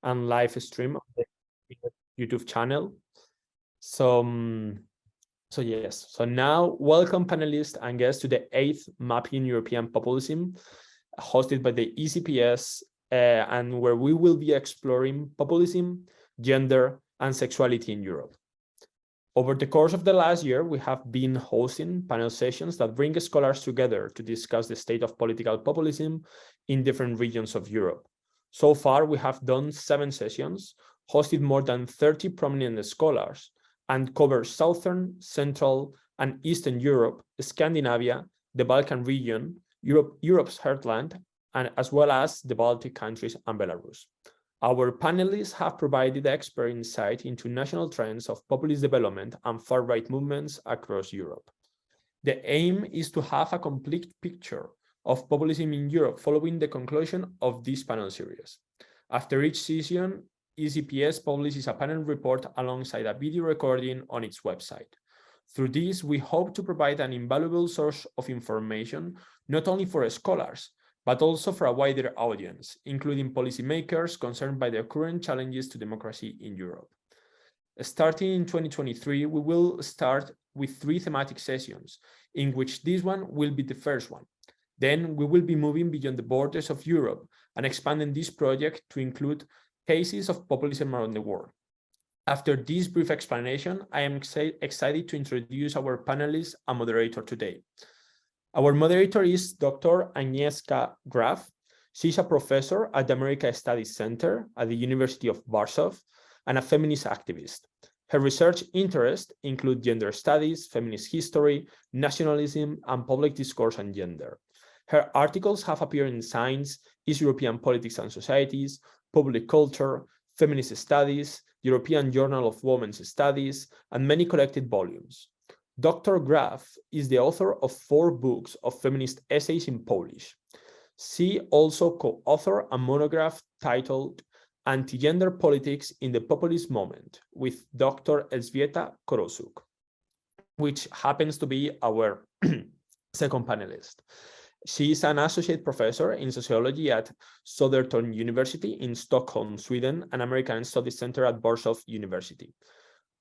and live stream on the YouTube channel. So yes, so now welcome panelists and guests to the 8th Mapping European Populism, hosted by the ECPS, and where we will be exploring populism, gender, and sexuality in Europe. Over the course of the last year, we have been hosting panel sessions that bring scholars together to discuss the state of political populism in different regions of Europe. So far, we have done 7 sessions, hosted more than 30 prominent scholars, and covered Southern, Central, and Eastern Europe, Scandinavia, the Balkan region, Europe's heartland, and as well as the Baltic countries and Belarus. Our panelists have provided expert insight into national trends of populist development and far-right movements across Europe. The aim is to have a complete picture of populism in Europe following the conclusion of this panel series. After each session, ECPS publishes a panel report alongside a video recording on its website. Through this, we hope to provide an invaluable source of information, not only for scholars, but also for a wider audience, including policymakers concerned by the current challenges to democracy in Europe. Starting in 2023, we will start with 3 thematic sessions, in which this one will be the first one. Then we will be moving beyond the borders of Europe and expanding this project to include cases of populism around the world. After this brief explanation, I am excited to introduce our panelists and moderator today. Our moderator is Dr. Agnieszka Graff. She's a professor at the American Studies Center at the University of Warsaw and a feminist activist. Her research interests include gender studies, feminist history, nationalism, and public discourse on gender. Her articles have appeared in Science, East European Politics and Societies, Public Culture, Feminist Studies, European Journal of Women's Studies, and many collected volumes. Dr. Graff is the author of 4 books of feminist essays in Polish. She also co-authored a monograph titled Anti-Gender Politics in the Populist Moment with Dr. Elżbieta Korolczuk, which happens to be our second panelist. She is an associate professor in sociology at Södertörn University in Stockholm, Sweden, and American Studies Center at Warsaw University.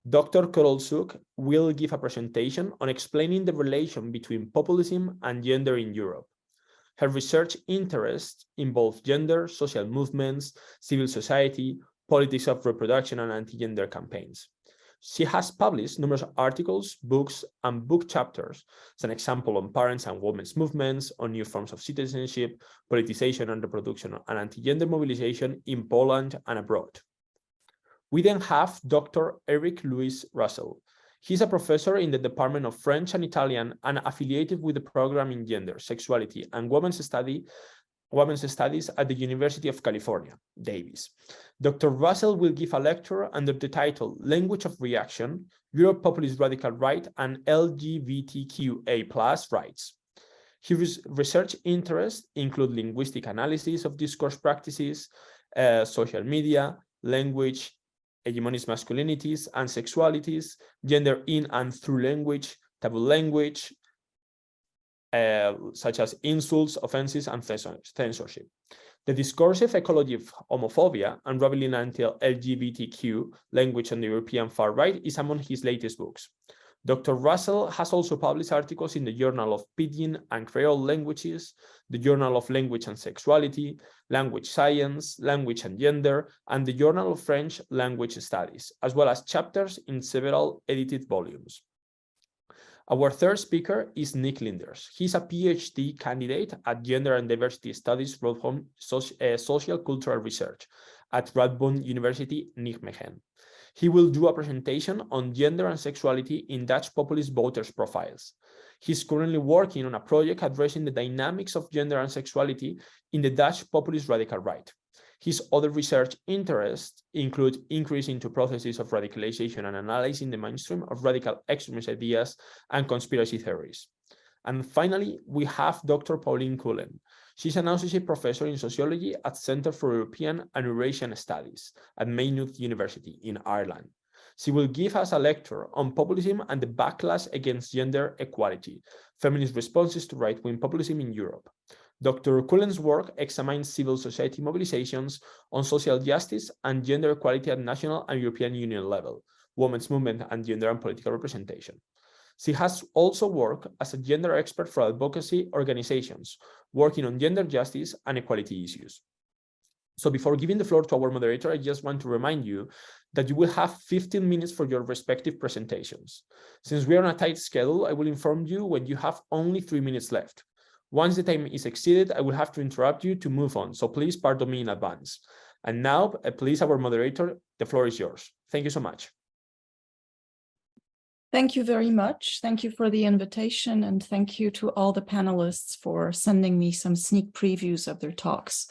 Dr. Korolczuk will give a presentation on explaining the relation between populism and gender in Europe. Her research interests involve gender, social movements, civil society, politics of reproduction, and anti-gender campaigns. She has published numerous articles, books, and book chapters, as an example on parents and women's movements, on new forms of citizenship, politicization and reproduction, and anti-gender mobilization in Poland and abroad. We then have Dr. Eric Louis Russell. He's a professor in the Department of French and Italian and affiliated with the program in Gender, Sexuality, and Women's Studies at the University of California, Davis. Dr. Russell will give a lecture under the title Language of Reaction, Europe Populist Radical Right and LGBTQA+ Rights. His research interests include linguistic analysis of discourse practices, social media, language, hegemonist masculinities and sexualities, gender in and through language, taboo language, such as insults, offenses, and censorship. The discursive ecology of homophobia, unraveling anti-LGBTQ language on the European far right, is among his latest books. Dr. Russell has also published articles in the Journal of Pidgin and Creole Languages, the Journal of Language and Sexuality, Language Science, Language and Gender, and the Journal of French Language Studies, as well as chapters in several edited volumes. Our third speaker is Nik Linders. He's a PhD candidate at Gender and Diversity Studies from Social Cultural Research at Radboud University, Nijmegen. He will do a presentation on gender and sexuality in Dutch populist voters' profiles. He's currently working on a project addressing the dynamics of gender and sexuality in the Dutch populist radical right. His other research interests include increase into processes of radicalization and analyzing the mainstream of radical extremist ideas and conspiracy theories. And finally, we have Dr. Pauline Cullen. She's an associate professor in sociology at Center for European and Eurasian Studies at Maynooth University in Ireland. She will give us a lecture on populism and the backlash against gender equality, feminist responses to right-wing populism in Europe. Dr. Cullen's work examines civil society mobilizations on social justice and gender equality at national and European Union level, women's movement and gender and political representation. She has also worked as a gender expert for advocacy organizations, working on gender justice and equality issues. So before giving the floor to our moderator, I just want to remind you that you will have 15 minutes for your respective presentations. Since we are on a tight schedule, I will inform you when you have only 3 minutes left. Once the time is exceeded, I will have to interrupt you to move on, so please pardon me in advance. And now, please, our moderator, the floor is yours. Thank you so much. Thank you very much. Thank you for the invitation, and thank you to all the panelists for sending me some sneak previews of their talks.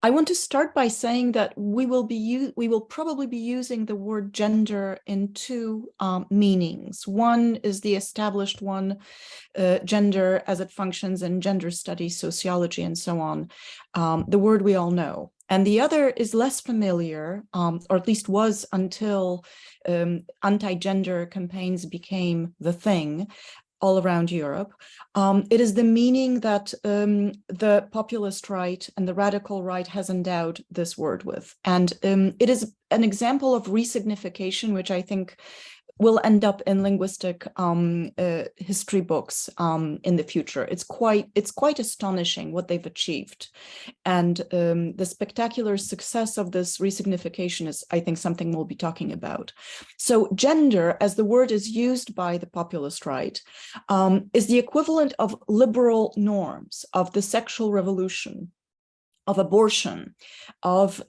I want to start by saying that we will probably be using the word gender in two meanings. One is the established one, gender as it functions in gender studies, sociology, and so on, the word we all know. And the other is less familiar, or at least was until anti-gender campaigns became the thing all around Europe. It is the meaning that the populist right and the radical right has endowed this word with. And it is an example of resignification, which I think will end up in linguistic history books in the future. It's quite astonishing what they've achieved. And the spectacular success of this resignification is, I think, something we'll be talking about. So gender, as the word is used by the populist right, is the equivalent of liberal norms, of the sexual revolution, of abortion, of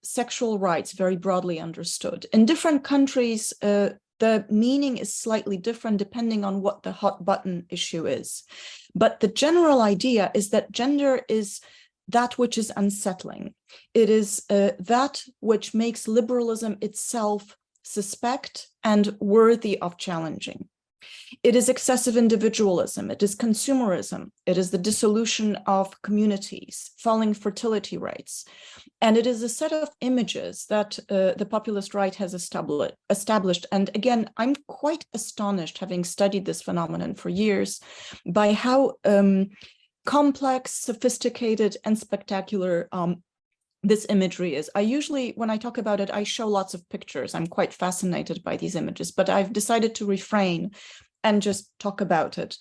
sexual rights, very broadly understood. In different countries, the meaning is slightly different depending on what the hot button issue is. But the general idea is that gender is that which is unsettling. It is that which makes liberalism itself suspect and worthy of challenging. It is excessive individualism, it is consumerism, it is the dissolution of communities, falling fertility rates, and it is a set of images that the populist right has established. And again, I'm quite astonished, having studied this phenomenon for years, by how complex, sophisticated, and spectacular this imagery is. I usually, when I talk about it, I show lots of pictures. I'm quite fascinated by these images, but I've decided to refrain and just talk about it.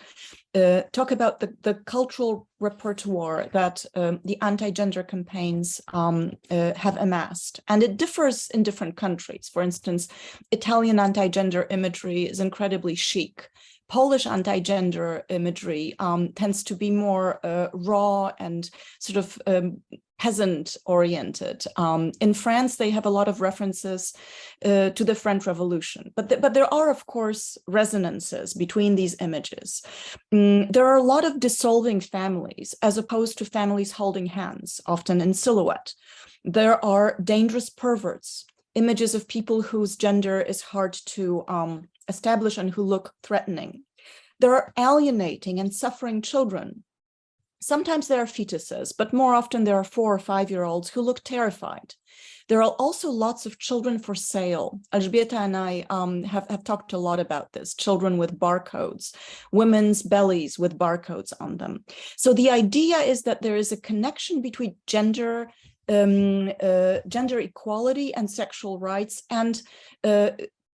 Talk about the cultural repertoire that the anti-gender campaigns have amassed. And it differs in different countries. For instance, Italian anti-gender imagery is incredibly chic. Polish anti-gender imagery tends to be more raw and sort of peasant-oriented. In France, they have a lot of references to the French Revolution, but there are, of course, resonances between these images. There are a lot of dissolving families, as opposed to families holding hands, often in silhouette. There are dangerous perverts, images of people whose gender is hard to establish and who look threatening. There are alienating and suffering children. Sometimes there are fetuses, but more often there are 4- or 5-year-olds who look terrified. There are also lots of children for sale. Elżbieta and I have talked a lot about this, children with barcodes, women's bellies with barcodes on them. So the idea is that there is a connection between gender equality and sexual rights and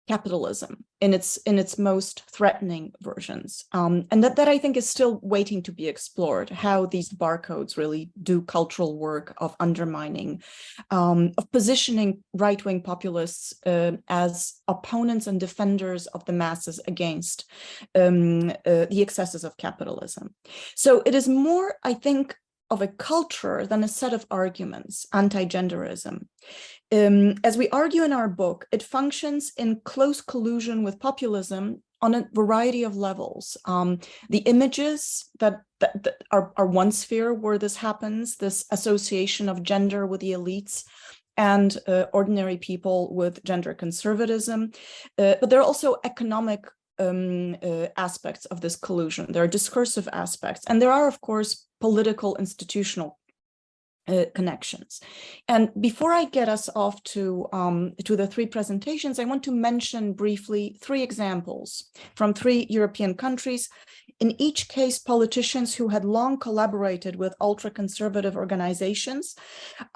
capitalism in its most threatening versions, and that I think is still waiting to be explored, how these barcodes really do cultural work of undermining, of positioning right-wing populists as opponents and defenders of the masses against the excesses of capitalism. So it is more, I think, of a culture than a set of arguments, anti-genderism. As we argue in our book, it functions in close collusion with populism on a variety of levels. The images that are one sphere where this happens, this association of gender with the elites and ordinary people with gender conservatism, but there are also economic aspects of this collusion. There are discursive aspects, and there are, of course, political institutional connections. And before I get us off to the 3 presentations, I want to mention briefly 3 examples from 3 European countries In each case, politicians who had long collaborated with ultra-conservative organizations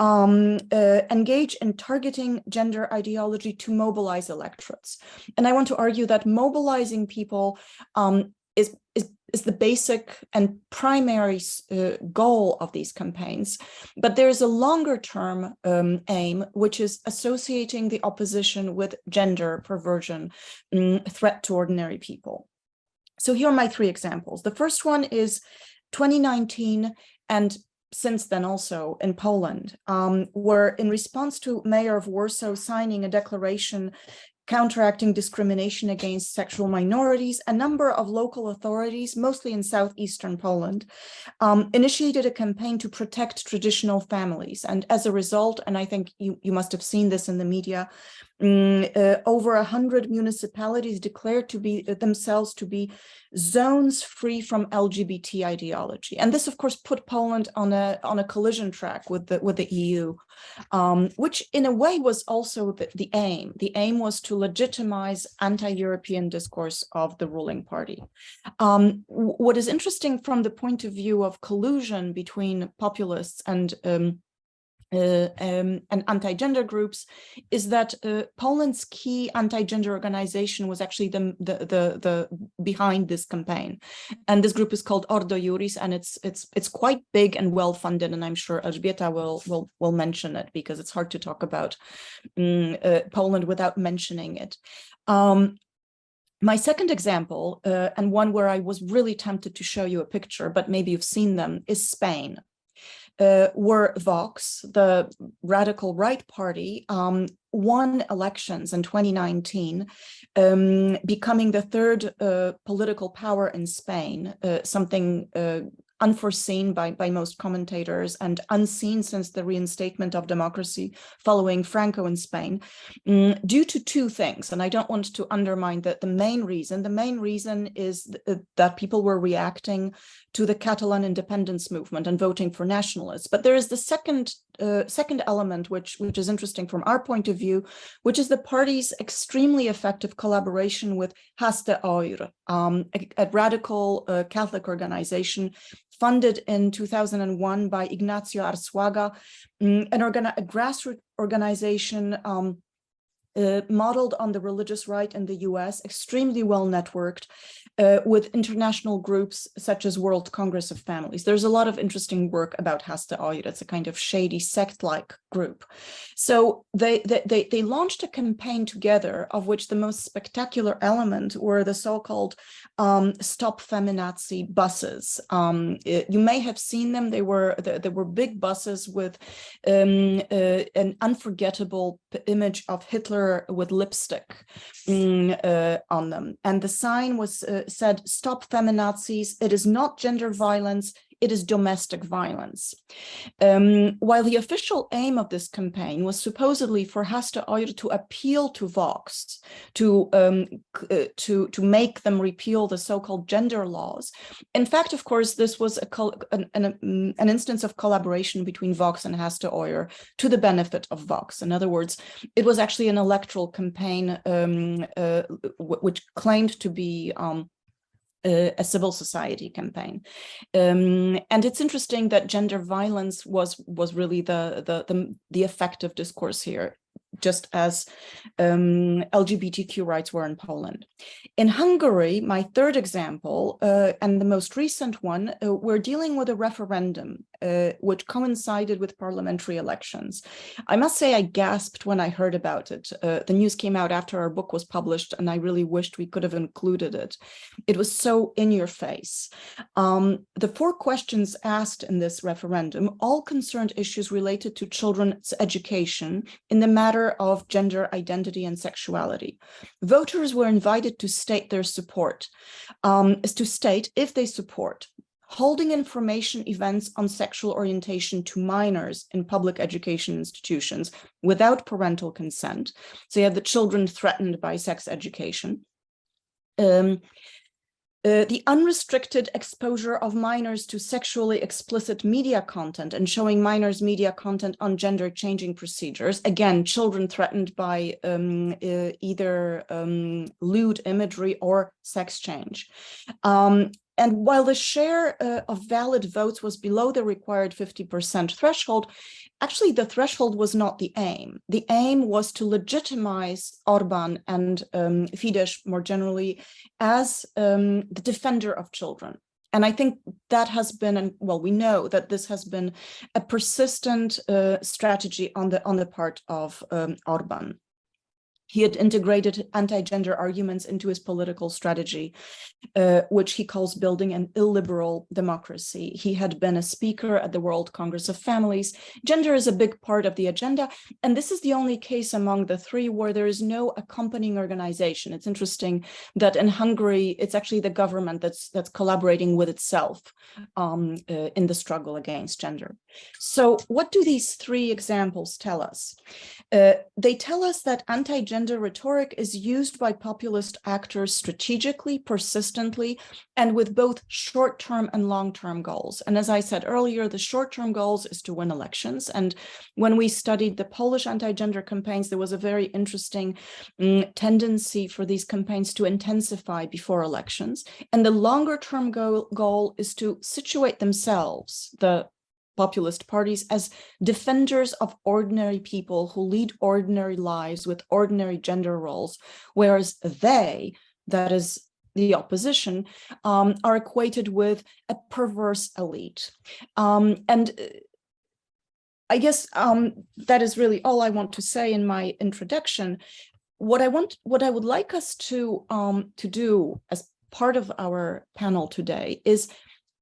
engage in targeting gender ideology to mobilize electorates. And I want to argue that mobilizing people is the basic and primary goal of these campaigns. But there is a longer term aim, which is associating the opposition with gender perversion, threat to ordinary people. So here are my three examples. The first one is 2019, and since then also in Poland, where in response to Mayor of Warsaw signing a declaration counteracting discrimination against sexual minorities, a number of local authorities, mostly in southeastern Poland, initiated a campaign to protect traditional families. And as a result, and I think you must have seen this in the media, over 100 municipalities declared to be themselves to be zones free from LGBT ideology. And this, of course, put Poland on a collision track with the EU, which in a way was also the aim. The aim was to legitimize anti-European discourse of the ruling party. What is interesting from the point of view of collusion between populists and anti-gender groups is that Poland's key anti-gender organization was actually the behind this campaign, and this group is called Ordo Iuris, and it's quite big and well funded, and I'm sure Elżbieta will mention it because it's hard to talk about Poland without mentioning it. My second example, and one where I was really tempted to show you a picture, but maybe you've seen them, is Spain. Where Vox, the radical right party, won elections in 2019, becoming the third political power in Spain, something unforeseen by most commentators and unseen since the reinstatement of democracy following Franco in Spain, due to two things. And I don't want to undermine the main reason. The main reason is that people were reacting to the Catalan independence movement and voting for nationalists. But there is the second element, which is interesting from our point of view, which is the party's extremely effective collaboration with Haste Oir, a radical Catholic organization funded in 2001 by Ignacio Arzuaga, a grassroots organization modeled on the religious right in the US, extremely well networked with international groups such as World Congress of Families. There's a lot of interesting work about Haste Oir. It's a kind of shady sect-like group. So they launched a campaign together, of which the most spectacular element were the so-called Stop Feminazi buses. You may have seen them. They were big buses with an unforgettable image of Hitler with lipstick on them, and the sign was said, "Stop feminazis. It is not gender violence. It is domestic violence." While the official aim of this campaign was supposedly for Haste Oir to appeal to Vox to make them repeal the so-called gender laws, in fact, of course, this was an instance of collaboration between Vox and Haste Oir to the benefit of Vox. In other words, it was actually an electoral campaign which claimed to be a civil society campaign, and it's interesting that gender violence was really the effective discourse here, just as LGBTQ rights were in Poland. In Hungary, my third example, and the most recent one, we're dealing with a referendum which coincided with parliamentary elections. I must say I gasped when I heard about it. The news came out after our book was published, and I really wished we could have included it. It was so in your face. The 4 questions asked in this referendum all concerned issues related to children's education in the matter of gender identity and sexuality. Voters were invited to state their support, if they support holding information events on sexual orientation to minors in public education institutions without parental consent. So you have the children threatened by sex education. The unrestricted exposure of minors to sexually explicit media content and showing minors media content on gender changing procedures. Again, children threatened by either lewd imagery or sex change. And while the share of valid votes was below the required 50% threshold, actually the threshold was not the aim. The aim was to legitimize Orban and Fidesz more generally as the defender of children. And I think that has been, and well, we know that this has been a persistent strategy on the part of Orban. He had integrated anti-gender arguments into his political strategy, which he calls building an illiberal democracy. He had been a speaker at the World Congress of Families. Gender is a big part of the agenda, and this is the only case among the three where there is no accompanying organization. It's interesting that in Hungary, it's actually the government that's collaborating with itself in the struggle against gender. So what do these three examples tell us? They tell us that anti-gender rhetoric is used by populist actors strategically, persistently, and with both short-term and long-term goals. And as I said earlier, the short-term goals is to win elections. And when we studied the Polish anti-gender campaigns, there was a very interesting tendency for these campaigns to intensify before elections. And the longer-term goal is to situate themselves, the populist parties, as defenders of ordinary people who lead ordinary lives with ordinary gender roles, whereas they, that is the opposition, are equated with a perverse elite. And I guess that is really all I want to say in my introduction. What I would like us to do as part of our panel today is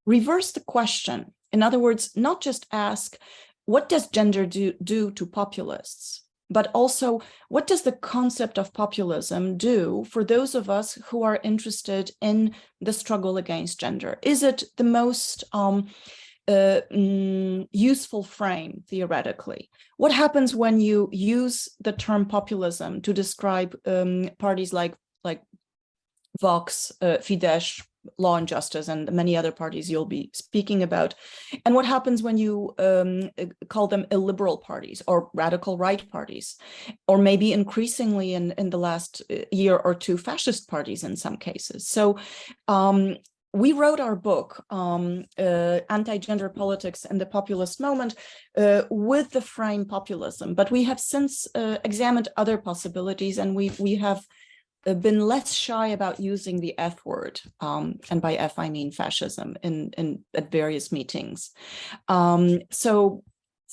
reverse the question. In other words, not just ask, what does gender do to populists, but also what does the concept of populism do for those of us who are interested in the struggle against gender? Is it the most useful frame theoretically? What happens when you use the term populism to describe parties like Vox, Fidesz, Law and Justice, and many other parties you'll be speaking about? And what happens when you call them illiberal parties or radical right parties, or maybe increasingly in the last year or two, fascist parties in some cases? So we wrote our book, Anti-Gender Politics and the Populist Moment, with the frame populism, but we have since examined other possibilities, and we have been less shy about using the F word, and by F I mean fascism, at various meetings. So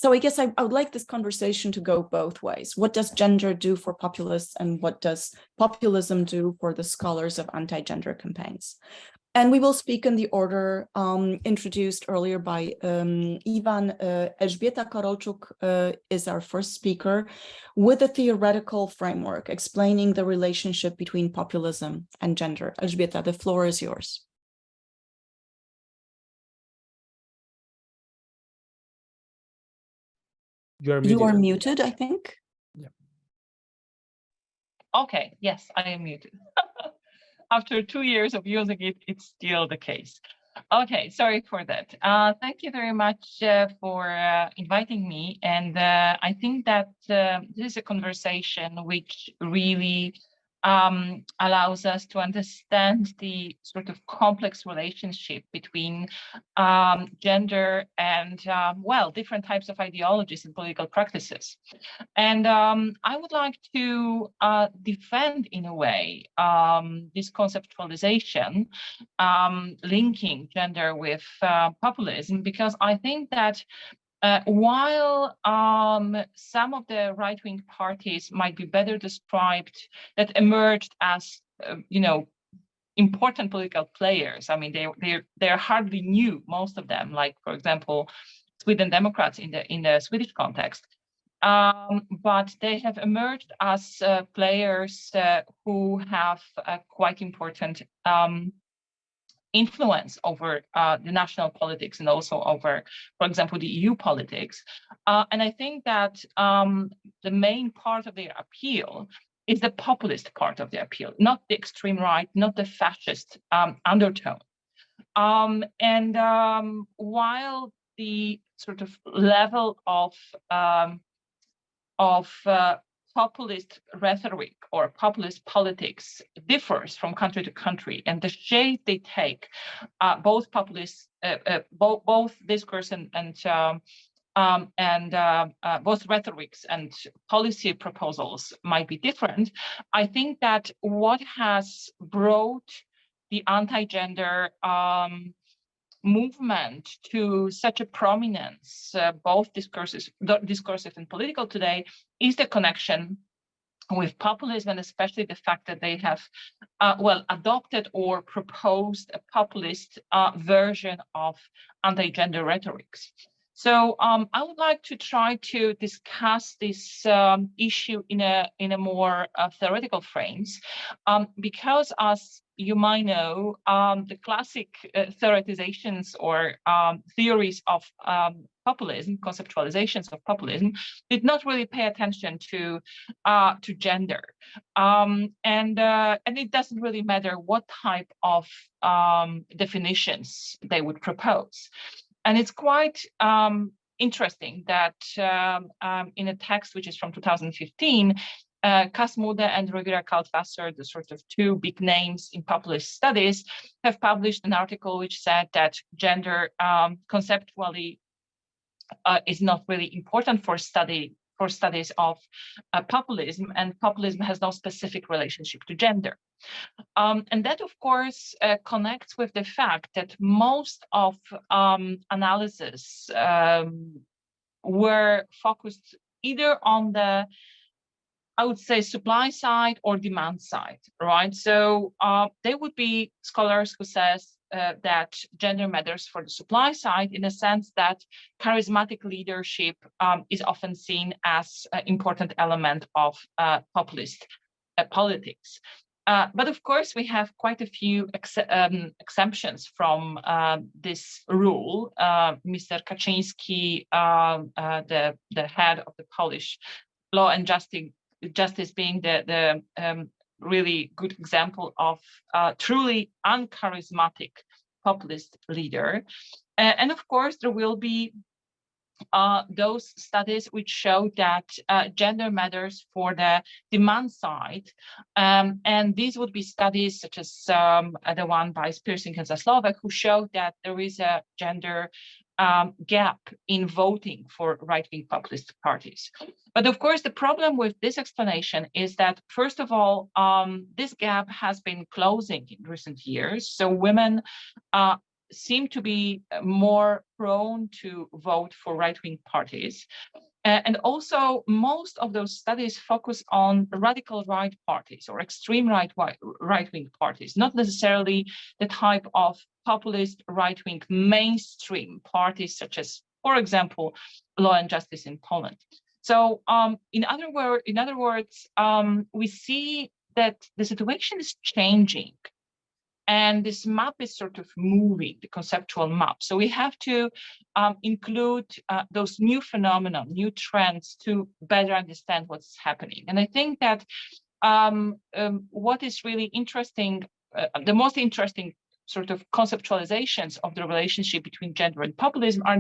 I guess I would like this conversation to go both ways. What does gender do for populists, and what does populism do for the scholars of anti-gender campaigns? And we will speak in the order introduced earlier by Ivan. Elżbieta Korolczuk is our first speaker with a theoretical framework explaining the relationship between populism and gender. Elżbieta, the floor is yours. You are muted, I think. Yeah. Okay, yes, I am muted. After 2 years of using it, it's still the case. Okay, sorry for that. Thank you very much for inviting me. And I think that this is a conversation which really allows us to understand the sort of complex relationship between gender and, well, different types of ideologies and political practices. And I would like to defend, in a way, this conceptualization linking gender with populism, because I think that while some of the right-wing parties might be better described, that emerged as, important political players. I mean, they're hardly new, most of them. Like, for example, Sweden Democrats in the Swedish context. But they have emerged as players who have a quite important influence over the national politics and also over, for example, the EU politics. And I think that the main part of their appeal is the populist part of the appeal, not the extreme right, not the fascist undertone. And while the sort of level of populist rhetoric or populist politics differs from country to country, and the shape they take, both populist, both discourse and both rhetorics and policy proposals might be different. I think that what has brought the anti-gender movement to such a prominence, both discursive and political today, is the connection with populism, and especially the fact that they have, adopted or proposed a populist version of anti-gender rhetorics. So I would like to try to discuss this issue in a more theoretical frames, because as you might know, the classic theoretizations or theories of populism, conceptualizations of populism, did not really pay attention to gender, and it doesn't really matter what type of definitions they would propose. And it's quite interesting that in a text which is from 2015, Kasmude and Rogira Kaltwasser, the sort of two big names in populist studies, have published an article which said that gender conceptually is not really important for studies of populism, and populism has no specific relationship to gender. And that, of course, connects with the fact that most of analysis were focused either on the, I would say, supply side or demand side, right? So they would be scholars who says that gender matters for the supply side, in a sense that charismatic leadership is often seen as an important element of populist politics. But of course, we have quite a few exemptions from this rule. Mr. Kaczyński, the head of the Polish Law and Justice being the really good example of truly uncharismatic populist leader. And of course, there will be those studies which show that gender matters for the demand side. And these would be studies such as the one by Spearsing and Zaslovek, who showed that there is a gender gap in voting for right-wing populist parties. But of course, the problem with this explanation is that, first of all, this gap has been closing in recent years. So women seem to be more prone to vote for right-wing parties. And also, most of those studies focus on radical right parties or extreme right-wing parties, not necessarily the type of populist right-wing mainstream parties, such as, for example, Law and Justice in Poland. So, in other words, we see that the situation is changing. And this map is sort of moving, the conceptual map. So we have to include those new phenomena, new trends to better understand what's happening. And I think that what is really interesting, the most interesting sort of conceptualizations of the relationship between gender and populism are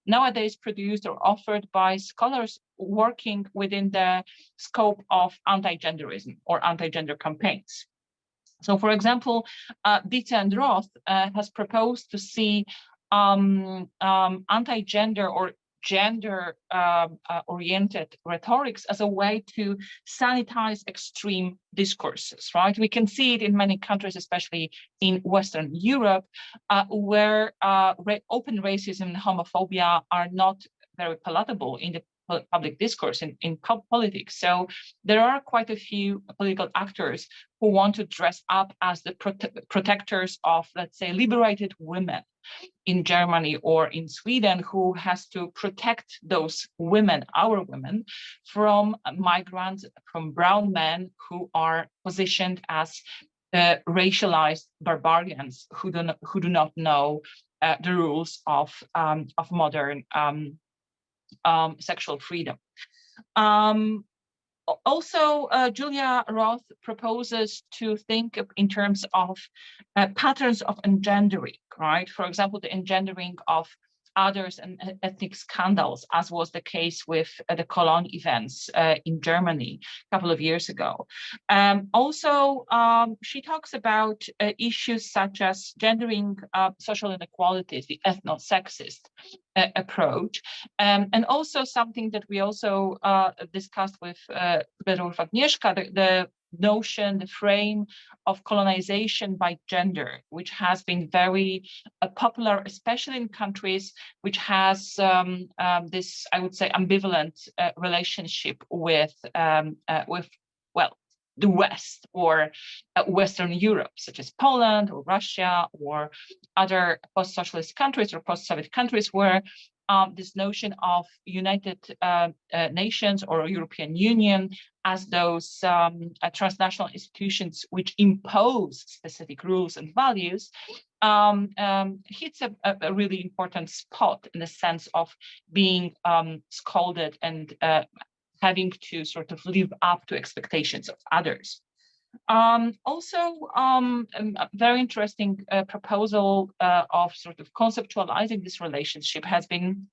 nowadays produced or offered by scholars working within the scope of anti-genderism or anti-gender campaigns. So, for example, Dietze and Roth has proposed to see anti-gender or gender-oriented rhetorics as a way to sanitize extreme discourses, right? We can see it in many countries, especially in Western Europe, where open racism and homophobia are not very palatable in the public discourse in politics. So there are quite a few political actors who want to dress up as the protectors of, let's say, liberated women in Germany or in Sweden, who has to protect those women, our women, from migrants, from brown men who are positioned as racialized barbarians who do not know the rules of modern sexual freedom. Also, Julia Roth proposes to think in terms of patterns of engendering, right? For example, the engendering of others and ethnic scandals, as was the case with the Cologne events in Germany a couple of years ago. Also, she talks about issues such as gendering social inequalities, the ethno-sexist approach, and also something that we also discussed with Agnieszka, the notion, the frame of colonization by gender, which has been very popular, especially in countries which has this, I would say, ambivalent relationship with well, the West or Western Europe, such as Poland or Russia or other post-socialist countries or post-Soviet countries, where this notion of United Nations or European Union as those transnational institutions which impose specific rules and values hits a really important spot in the sense of being scolded and having to sort of live up to expectations of others. Also, a very interesting proposal of sort of conceptualizing this relationship has been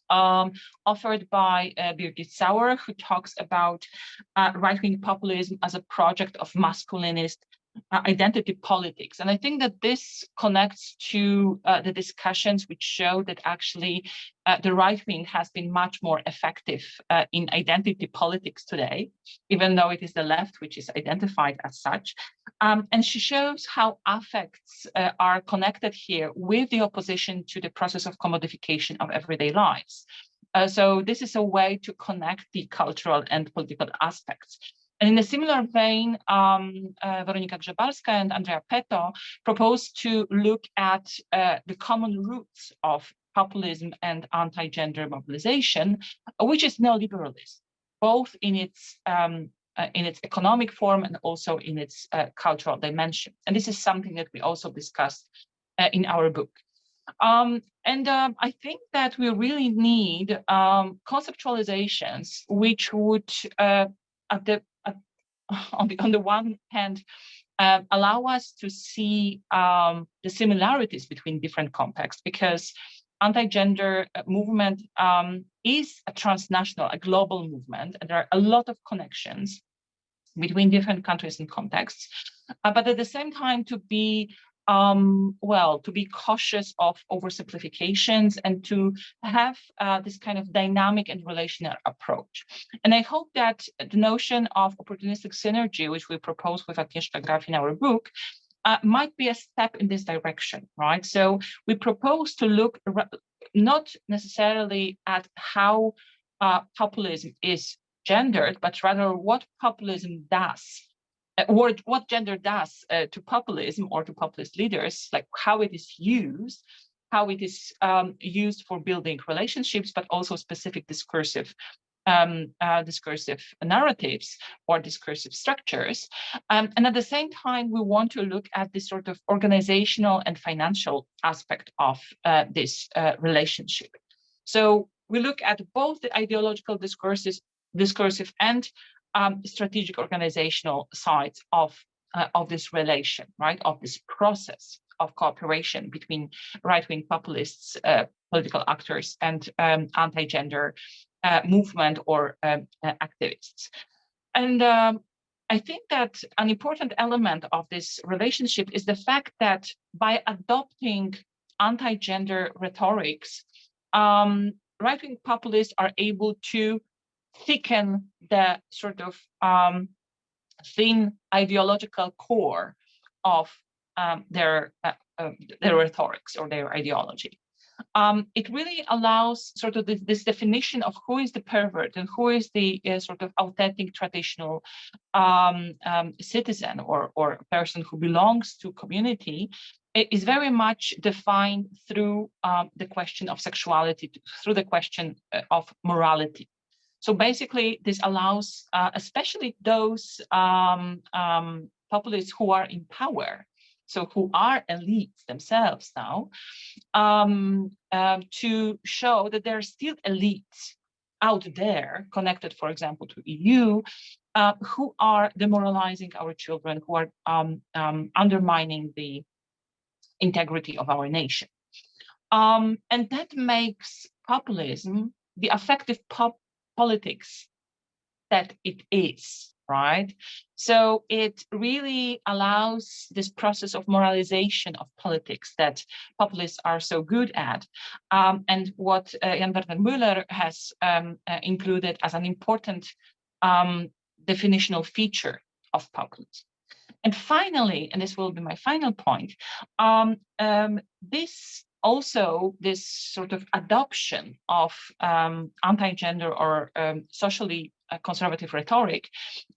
offered by Birgit Sauer, who talks about right-wing populism as a project of masculinist identity politics. And I think that this connects to the discussions which show that actually the right wing has been much more effective in identity politics today, even though it is the left which is identified as such. And she shows how affects are connected here with the opposition to the process of commodification of everyday lives. So this is a way to connect the cultural and political aspects. And in a similar vein, Weronika Grzebalska and Andrea Petto proposed to look at the common roots of populism and anti-gender mobilization, which is neoliberalism, both in its economic form and also in its cultural dimension. And this is something that we also discussed in our book. I think that we really need conceptualizations which would, on the one hand, allow us to see the similarities between different contexts, because anti-gender movement is a transnational, a global movement, and there are a lot of connections between different countries and contexts. But at the same time, to be cautious of oversimplifications and to have this kind of dynamic and relational approach. And I hope that the notion of opportunistic synergy, which we propose with Agnieszka Graff in our book, might be a step in this direction, right? So we propose to look not necessarily at how populism is gendered, but rather what populism does, or what gender does to populism or to populist leaders, like how it is used, how it is used for building relationships, but also specific discursive narratives or discursive structures. And at the same time, we want to look at this sort of organizational and financial aspect of this relationship. So we look at both the ideological discursive and strategic organizational sides of this relation, right, of this process of cooperation between right-wing populists, political actors, and anti-gender movement or activists. And I think that an important element of this relationship is the fact that by adopting anti-gender rhetorics, right-wing populists are able to thicken the sort of thin ideological core of their rhetorics or their ideology. It really allows sort of this definition of who is the pervert and who is the sort of authentic traditional citizen or person who belongs to community. It is very much defined through the question of sexuality, through the question of morality. So basically, this allows, especially those populists who are in power, so who are elites themselves now, to show that there are still elites out there connected, for example, to EU, who are demoralizing our children, who are undermining the integrity of our nation. And that makes populism the effective politics that it is, right? So it really allows this process of moralization of politics that populists are so good at, and what Jan Bernard Müller has included as an important definitional feature of populism. And finally, and this will be my final point, this sort of adoption of anti-gender or socially conservative rhetoric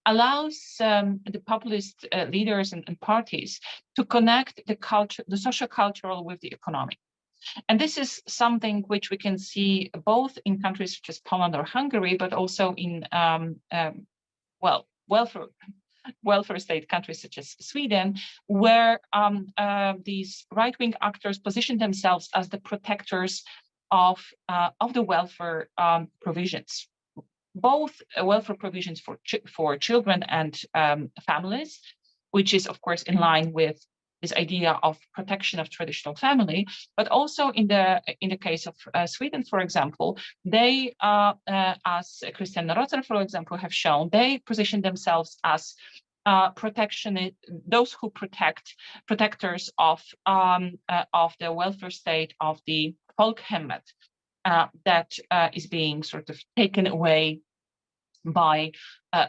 allows the populist leaders and parties to connect the social cultural with the economic. And this is something which we can see both in countries such as Poland or Hungary, but also in welfare state countries such as Sweden, where these right-wing actors position themselves as the protectors of the welfare provisions, both welfare provisions for children and families, which is of course in line with this idea of protection of traditional family, but also in the case of Sweden, for example, they, as Christian Rother, for example, have shown, they position themselves as those who protectors of the welfare state, of the folkhemmet that is being sort of taken away by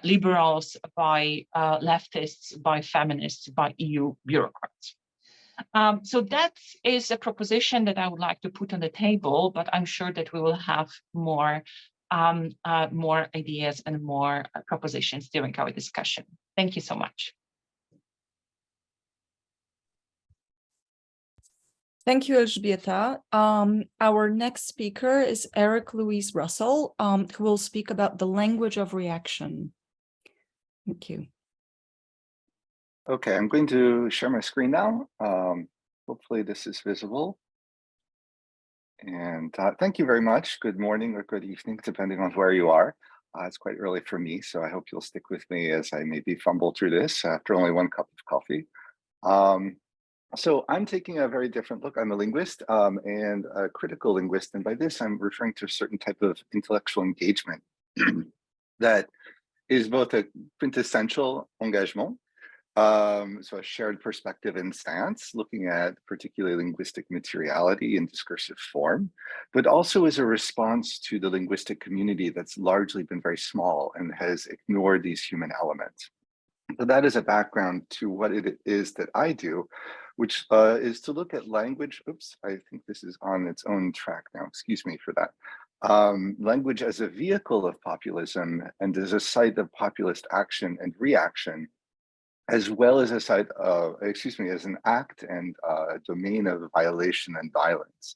liberals, by leftists, by feminists, by EU bureaucrats. So that is a proposition that I would like to put on the table, but I'm sure that we will have more ideas and more propositions during our discussion. Thank you so much. Thank you, Elżbieta. Our next speaker is Eric Louise Russell, who will speak about the language of reaction. Thank you. Okay, I'm going to share my screen now. Hopefully this is visible. And thank you very much. Good morning or good evening, depending on where you are. It's quite early for me, so I hope you'll stick with me as I maybe fumble through this after only one cup of coffee. So I'm taking a very different look. I'm a linguist and a critical linguist. And by this, I'm referring to a certain type of intellectual engagement that is both a quintessential engagement, so a shared perspective and stance, looking at particularly linguistic materiality and discursive form, but also as a response to the linguistic community that's largely been very small and has ignored these human elements. So that is a background to what it is that I do, which is to look at language. Oops, I think this is on its own track now. Excuse me for that. Language as a vehicle of populism and as a site of populist action and reaction, as well as a site of, as an act and domain of violation and violence.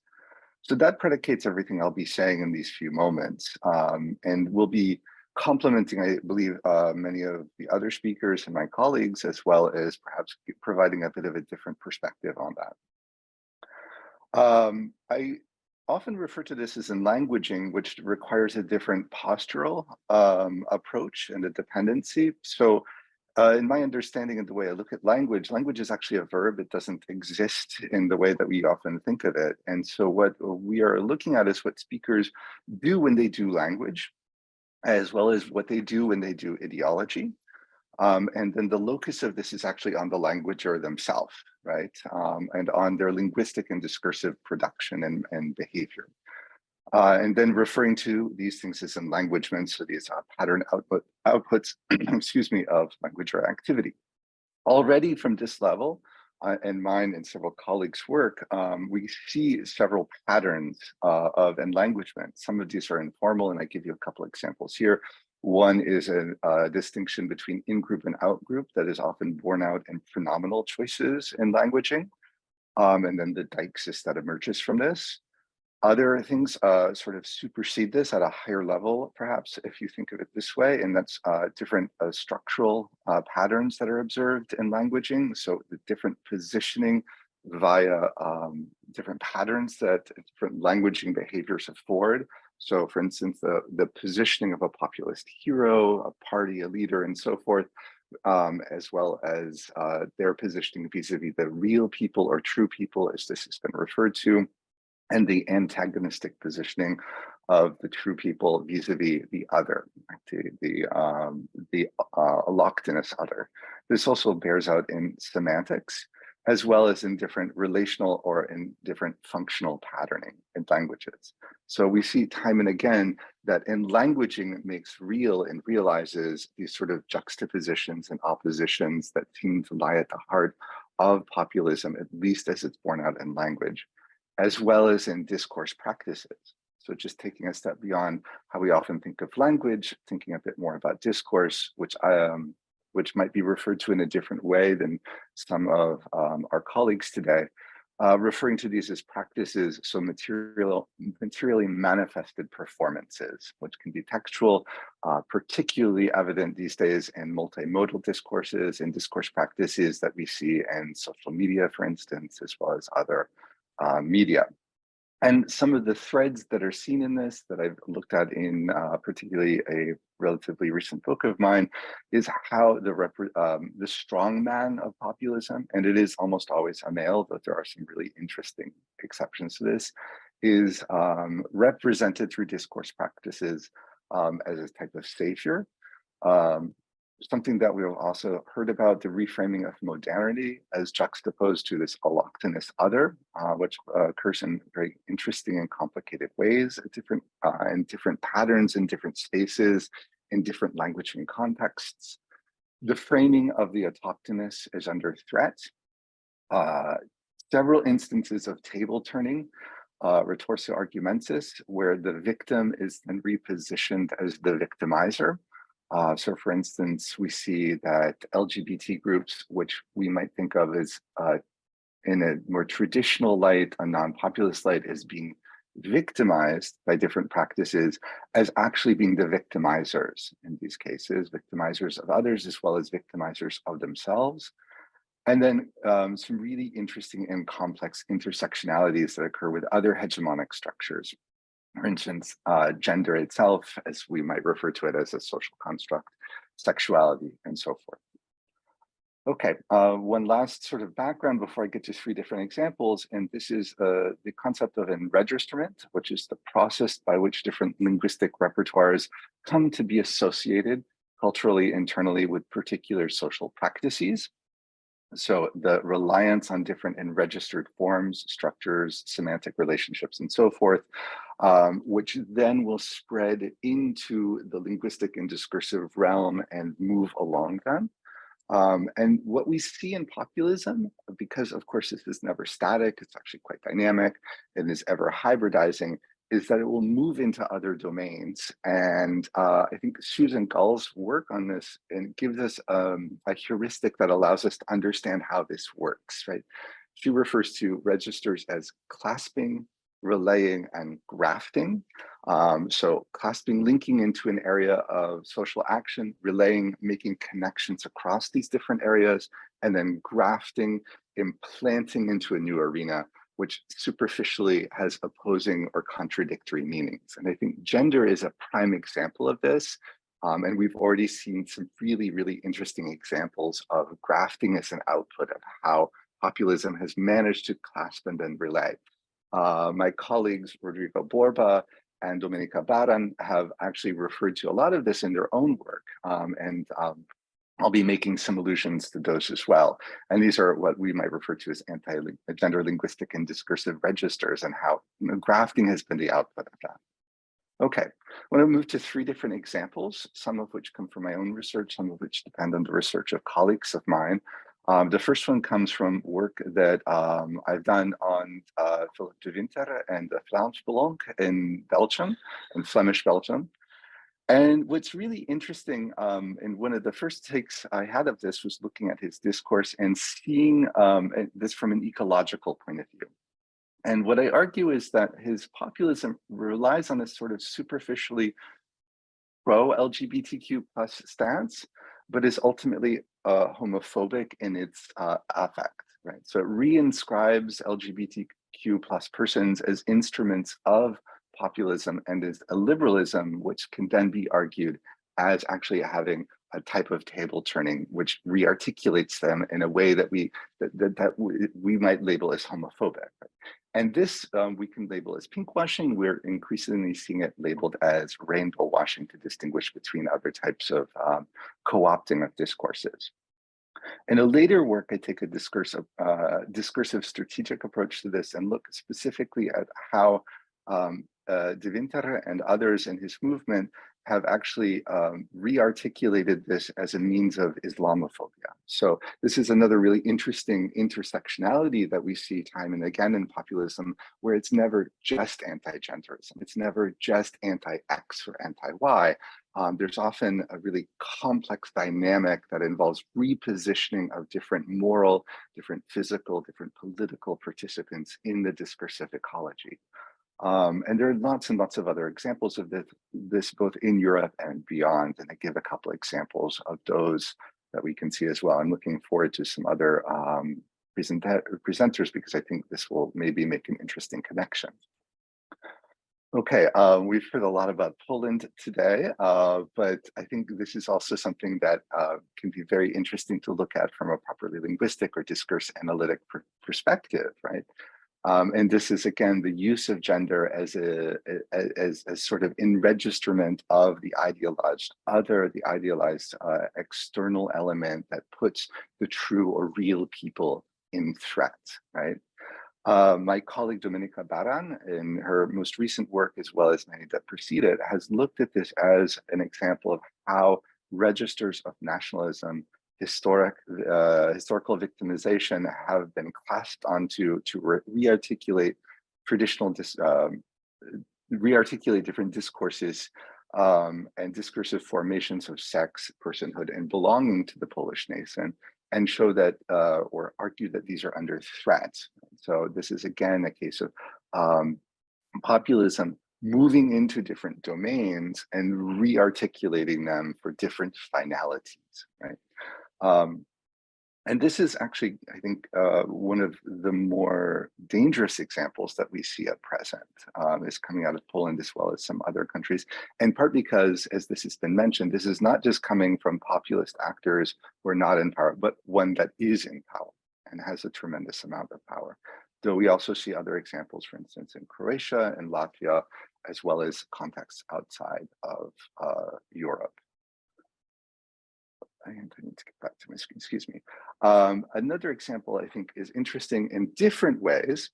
So that predicates everything I'll be saying in these few moments, and we'll be complementing, I believe, many of the other speakers and my colleagues, as well as perhaps providing a bit of a different perspective on that. I often refer to this as enlanguaging, which requires a different postural approach and a dependency. So in my understanding and the way I look at language, language is actually a verb. It doesn't exist in the way that we often think of it. And so what we are looking at is what speakers do when they do language, as well as what they do when they do ideology. And then the locus of this is actually on the languager themselves, right? And on their linguistic and discursive production and behavior. And then referring to these things as enlanguagement, so these pattern outputs, excuse me, of languager activity. Already from this level, and mine and several colleagues' work, we see several patterns of enlanguagement. Some of these are informal, and I give you a couple examples here. One is a distinction between in-group and out-group that is often borne out in phenomenal choices in languaging, and then the deixis that emerges from this. Other things sort of supersede this at a higher level, perhaps, if you think of it this way, and that's different structural patterns that are observed in languaging. So the different positioning via different patterns that different languaging behaviors afford. So for instance, the positioning of a populist hero, a party, a leader, and so forth, as well as their positioning vis-a-vis the real people or true people, as this has been referred to. and the antagonistic positioning of the true people vis-a-vis the other, the allochthonous other. This also bears out in semantics, as well as in different relational or in different functional patterning in languages. So we see time and again that in languaging it makes real and realizes these sort of juxtapositions and oppositions that seem to lie at the heart of populism, at least as it's borne out in language, as well as in discourse practices. So just taking a step beyond how we often think of language, thinking a bit more about discourse, which might be referred to in a different way than some of our colleagues today, referring to these as practices, so materially manifested performances, which can be textual, particularly evident these days in multimodal discourses and discourse practices that we see in social media, for instance, as well as other media. And some of the threads that are seen in this that I've looked at in particularly a relatively recent book of mine is how the strong man of populism, and it is almost always a male, though there are some really interesting exceptions to this, is represented through discourse practices as a type of savior. Something that we've also heard about, the reframing of modernity as juxtaposed to this allochthonous other, which occurs in very interesting and complicated ways, in different patterns, in different spaces, in different language and contexts. The framing of the autochthonous is under threat. Several instances of table turning, retorsio argumentis, where the victim is then repositioned as the victimizer. So for instance, we see that LGBT groups, which we might think of as in a more traditional light, a non-populist light, as being victimized by different practices as actually being the victimizers in these cases, victimizers of others as well as victimizers of themselves. And then some really interesting and complex intersectionalities that occur with other hegemonic structures. For instance, gender itself, as we might refer to it as a social construct, sexuality, and so forth. Okay, one last sort of background before I get to three different examples, and this is the concept of enregistrement, which is the process by which different linguistic repertoires come to be associated culturally, internally with particular social practices. So the reliance on different enregistered forms, structures, semantic relationships, and so forth, which then will spread into the linguistic and discursive realm and move along them. And what we see in populism, because of course this is never static, it's actually quite dynamic and is ever hybridizing, is that it will move into other domains. And I think Susan Gull's work on this and gives us a heuristic that allows us to understand how this works, right? She refers to registers as clasping, relaying, and grafting. So clasping, linking into an area of social action, relaying, making connections across these different areas, and then grafting, implanting into a new arena, which superficially has opposing or contradictory meanings. And I think gender is a prime example of this. And we've already seen some really, really interesting examples of grafting as an output of how populism has managed to clasp and then relay. My colleagues, Rodrigo Borba and Domenica Baran, have actually referred to a lot of this in their own work. I'll be making some allusions to those as well. And these are what we might refer to as anti-gender linguistic and discursive registers, and how grafting has been the output of that. Okay, I want to move to three different examples, some of which come from my own research, some of which depend on the research of colleagues of mine. The first one comes from work that I've done on Philip de Winter and Vlaams Belang in Belgium, in Flemish Belgium. And what's really interesting, and one of the first takes I had of this was looking at his discourse and seeing this from an ecological point of view. And what I argue is that his populism relies on a sort of superficially pro-LGBTQ+ stance, but is ultimately homophobic in its affect, right? So it reinscribes LGBTQ+ persons as instruments of populism and is a liberalism, which can then be argued as actually having a type of table turning, which rearticulates them in a way that we might label as homophobic. And this we can label as pinkwashing. We're increasingly seeing it labeled as rainbow washing to distinguish between other types of co-opting of discourses. In a later work, I take a discursive strategic approach to this and look specifically at how De Winter and others in his movement have actually re-articulated this as a means of Islamophobia. So this is another really interesting intersectionality that we see time and again in populism, where it's never just anti-genderism. It's never just anti-X or anti-Y. There's often a really complex dynamic that involves repositioning of different moral, different physical, different political participants in the discursive ecology. And there are lots and lots of other examples of this both in Europe and beyond. And I give a couple examples of those that we can see as well. I'm looking forward to some other presenters because I think this will maybe make an interesting connection. Okay, we've heard a lot about Poland today, but I think this is also something that can be very interesting to look at from a properly linguistic or discourse analytic perspective, right? And this is, again, the use of gender as sort of enregisterment of the idealized other, the idealized external element that puts the true or real people in threat, right? My colleague Dominika Baran, in her most recent work, as well as many that precede it, has looked at this as an example of how registers of nationalism, historical victimization have been clasped onto to re-articulate traditional, re-articulate different discourses and discursive formations of sex, personhood, and belonging to the Polish nation, and show that or argue that these are under threat. So this is again a case of populism moving into different domains and re-articulating them for different finalities, right? And this is actually, I think, one of the more dangerous examples that we see at present is coming out of Poland as well as some other countries, in part because, as this has been mentioned, this is not just coming from populist actors who are not in power, but one that is in power and has a tremendous amount of power. Though we also see other examples, for instance, in Croatia and Latvia, as well as contexts outside of Europe. I need to get back to my screen, excuse me. Another example I think is interesting in different ways,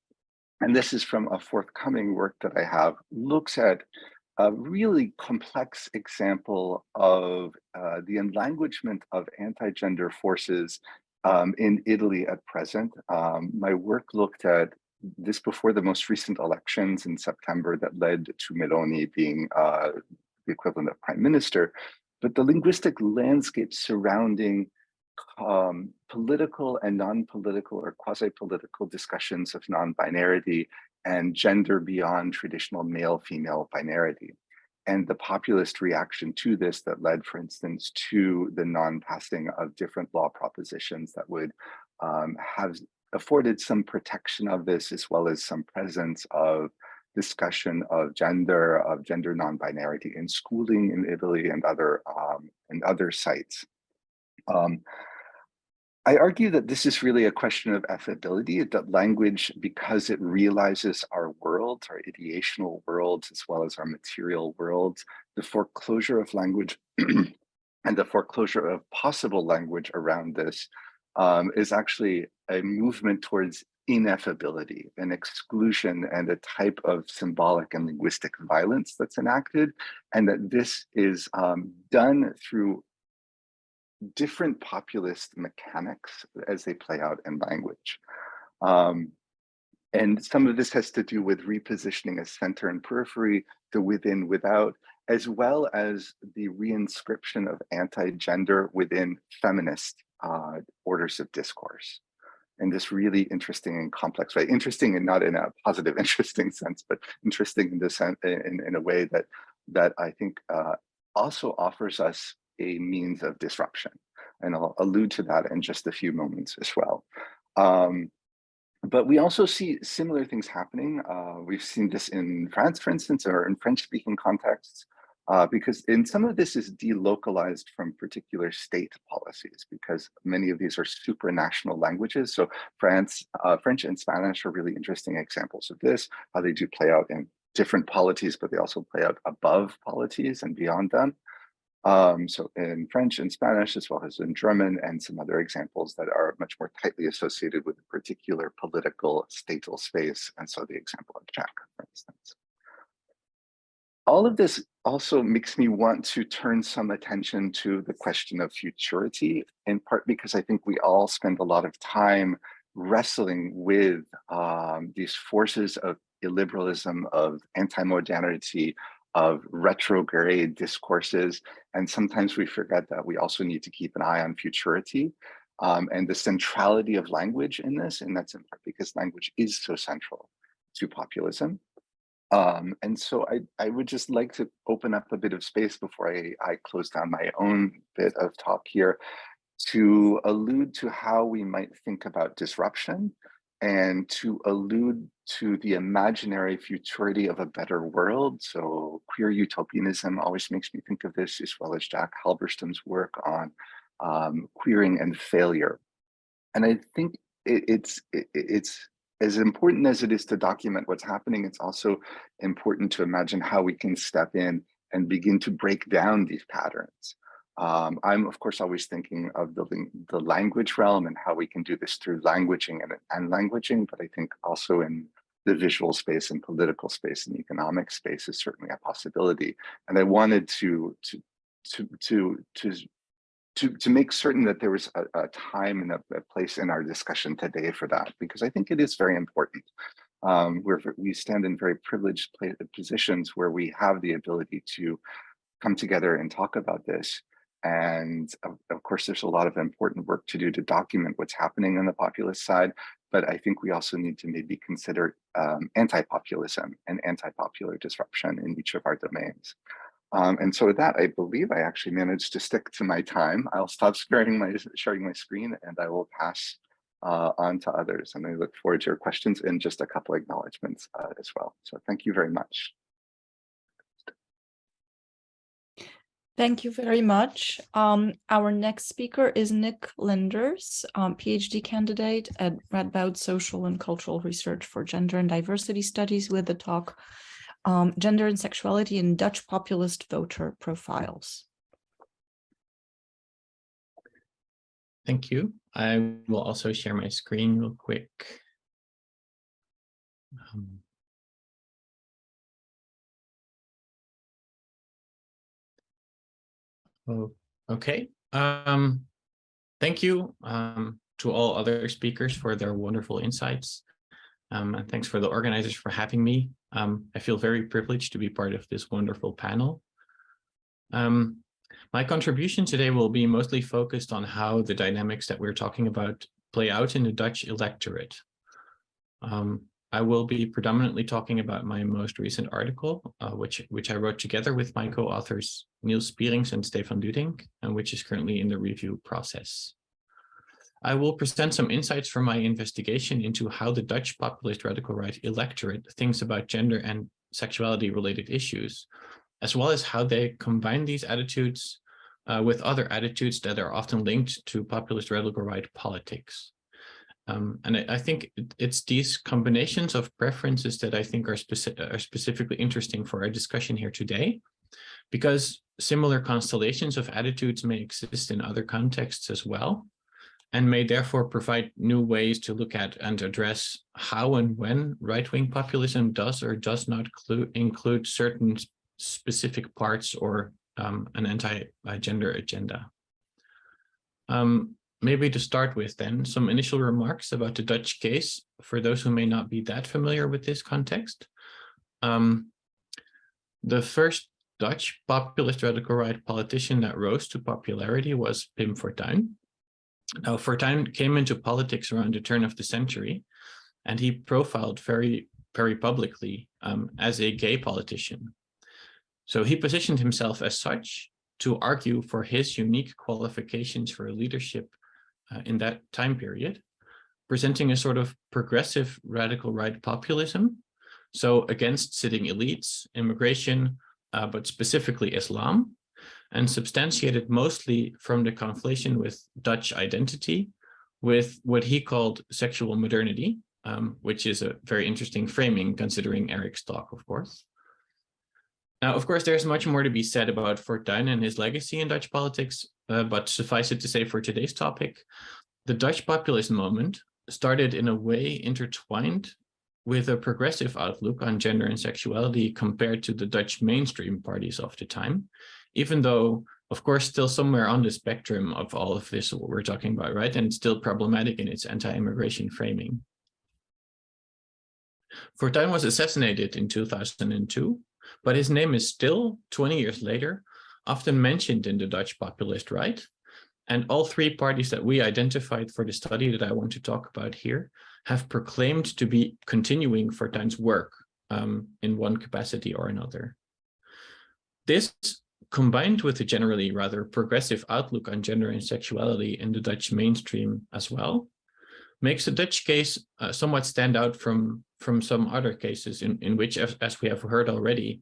and this is from a forthcoming work that I have, looks at a really complex example of the enlanguagement of anti-gender forces in Italy at present. My work looked at this before the most recent elections in September that led to Meloni being the equivalent of prime minister. But the linguistic landscape surrounding political and non-political or quasi-political discussions of non-binarity and gender beyond traditional male-female binarity. And the populist reaction to this that led, for instance, to the non-passing of different law propositions that would have afforded some protection of this, as well as some presence of discussion of gender non-binarity in schooling in Italy and other sites. I argue that this is really a question of affability, that language, because it realizes our worlds, our ideational worlds, as well as our material worlds, the foreclosure of language and the foreclosure of possible language around this is actually a movement towards ineffability, an exclusion, and a type of symbolic and linguistic violence that's enacted, and that this is done through different populist mechanics as they play out in language. And some of this has to do with repositioning as center and periphery, the within, without, as well as the reinscription of anti-gender within feminist orders of discourse. In this really interesting and complex way, interesting and not in a positive, interesting sense, but interesting in the sense, in a way that I think also offers us a means of disruption. And I'll allude to that in just a few moments as well. But we also see similar things happening. We've seen this in France, for instance, or in French-speaking contexts. because in some of this is delocalized from particular state policies, because many of these are supranational languages. So French and Spanish are really interesting examples of this, how they do play out in different polities, but they also play out above polities and beyond them. So in French and Spanish, as well as in German, and some other examples that are much more tightly associated with a particular political statal space. And so the example of Czech, for instance. All of this also makes me want to turn some attention to the question of futurity, in part because I think we all spend a lot of time wrestling with these forces of illiberalism, of anti-modernity, of retrograde discourses. And sometimes we forget that we also need to keep an eye on futurity and the centrality of language in this. And that's in part because language is so central to populism. And so I would just like to open up a bit of space before I close down my own bit of talk here to allude to how we might think about disruption and to allude to the imaginary futurity of a better world. So queer utopianism always makes me think of this, as well as Jack Halberstam's work on queering and failure. And I think it's as important as it is to document what's happening, it's also important to imagine how we can step in and begin to break down these patterns. I'm, of course, always thinking of the language realm and how we can do this through languaging and languaging, but I think also in the visual space and political space and economic space is certainly a possibility. And I wanted to make certain that there was a time and a place in our discussion today for that, because I think it is very important. We stand in very privileged positions where we have the ability to come together and talk about this. And of course, there's a lot of important work to do to document what's happening on the populist side, but I think we also need to maybe consider anti-populism and anti-popular disruption in each of our domains. And so with that, I believe I actually managed to stick to my time. I'll stop sharing my screen and I will pass on to others. And I look forward to your questions and just a couple of acknowledgements as well. So thank you very much. Thank you very much. Our next speaker is Nik Linders, PhD candidate at Radboud Social and Cultural Research for Gender and Diversity Studies, with the talk Gender and Sexuality in Dutch Populist Voter Profiles. Thank you. I will also share my screen real quick. Okay. Thank you to all other speakers for their wonderful insights. And thanks for the organizers for having me. I feel very privileged to be part of this wonderful panel. My contribution today will be mostly focused on how the dynamics that we're talking about play out in the Dutch electorate. I will be predominantly talking about my most recent article, which I wrote together with my co-authors Niels Spierings and Stefan Duding, and which is currently in the review process. I will present some insights from my investigation into how the Dutch populist radical right electorate thinks about gender and sexuality related issues, as well as how they combine these attitudes with other attitudes that are often linked to populist radical right politics. And I think it's these combinations of preferences that I think are specifically interesting for our discussion here today, because similar constellations of attitudes may exist in other contexts as well, and may therefore provide new ways to look at and address how and when right-wing populism does or does not include certain specific parts or an anti-gender agenda. Maybe to start with then, some initial remarks about the Dutch case for those who may not be that familiar with this context. The first Dutch populist radical right politician that rose to popularity was Pim Fortuyn. Now, Fortuyn came into politics around the turn of the century, and he profiled very, very publicly as a gay politician. So he positioned himself as such to argue for his unique qualifications for leadership in that time period, presenting a sort of progressive radical right populism, so against sitting elites, immigration, but specifically Islam, and substantiated mostly from the conflation with Dutch identity with what he called sexual modernity, which is a very interesting framing considering Eric's talk, of course. Now, of course, there's much more to be said about Fortuyn and his legacy in Dutch politics, but suffice it to say for today's topic, the Dutch populist moment started in a way intertwined with a progressive outlook on gender and sexuality compared to the Dutch mainstream parties of the time, even though, of course, still somewhere on the spectrum of all of this, what we're talking about, right? And it's still problematic in its anti-immigration framing. Fortuyn was assassinated in 2002, but his name is still, 20 years later, often mentioned in the Dutch populist right. And all three parties that we identified for the study that I want to talk about here have proclaimed to be continuing Fortuyn's work in one capacity or another. This, combined with a generally rather progressive outlook on gender and sexuality in the Dutch mainstream as well, makes the Dutch case somewhat stand out from some other cases in which, as we have heard already,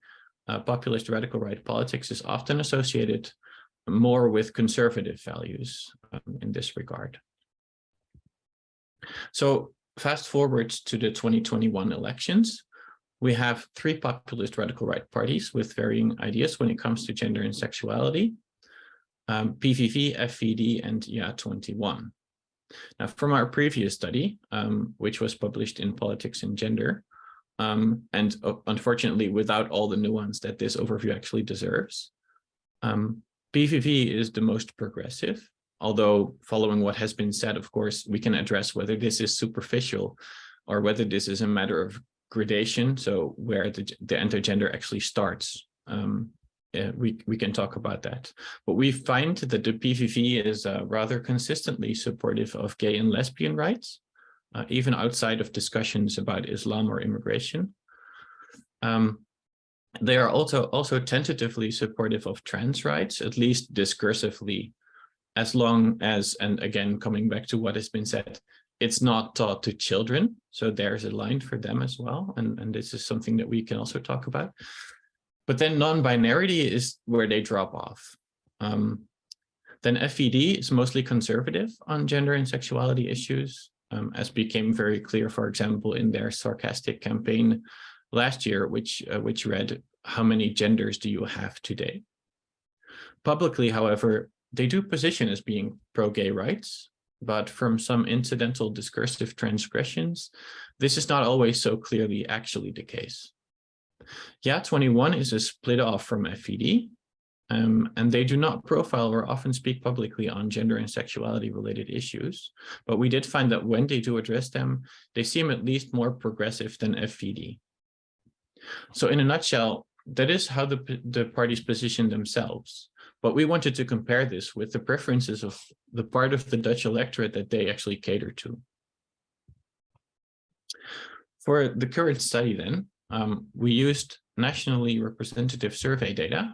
populist radical right politics is often associated more with conservative values in this regard. So fast forward to the 2021 elections, we have three populist radical right parties with varying ideas when it comes to gender and sexuality, PVV, FVD, and Ja21. Now, from our previous study, which was published in Politics and Gender, and unfortunately without all the nuance that this overview actually deserves, PVV is the most progressive, although following what has been said, of course, we can address whether this is superficial or whether this is a matter of gradation, so where the anti-gender actually starts. We can talk about that. But we find that the PVV is rather consistently supportive of gay and lesbian rights, even outside of discussions about Islam or immigration. They are also tentatively supportive of trans rights, at least discursively, as long as, and again, coming back to what has been said, it's not taught to children. So there's a line for them as well. And this is something that we can also talk about. But then non-binarity is where they drop off. Then FVD is mostly conservative on gender and sexuality issues, as became very clear, for example, in their sarcastic campaign last year, which read, "How many genders do you have today?" Publicly, however, they do position as being pro-gay rights, but from some incidental discursive transgressions, this is not always so clearly actually the case. Ja21 is a split off from FVD, and they do not profile or often speak publicly on gender and sexuality related issues, but we did find that when they do address them, they seem at least more progressive than FVD. So in a nutshell, that is how the parties position themselves. But we wanted to compare this with the preferences of the part of the Dutch electorate that they actually cater to. For the current study then, we used nationally representative survey data.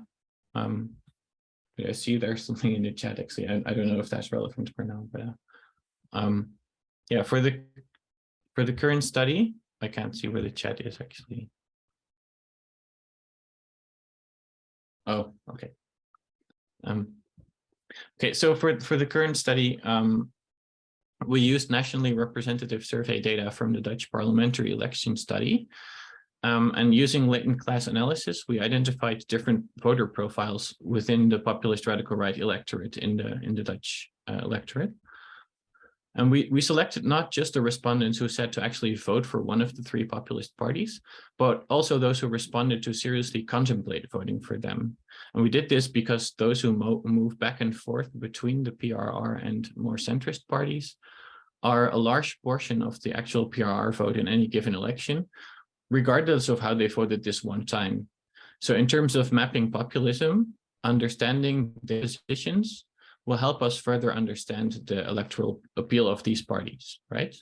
I see there's something in the chat actually. I don't know if that's relevant for now, but yeah, for the current study, I can't see where the chat is actually. Oh, okay. Okay, so for the current study, we used nationally representative survey data from the Dutch parliamentary election study. And using latent class analysis, we identified different voter profiles within the populist radical right electorate in the Dutch electorate. And we selected not just the respondents who said to actually vote for one of the three populist parties, but also those who responded to seriously contemplate voting for them. And we did this because those who move back and forth between the PRR and more centrist parties are a large portion of the actual PRR vote in any given election, regardless of how they voted this one time. So in terms of mapping populism, understanding the positions will help us further understand the electoral appeal of these parties, right?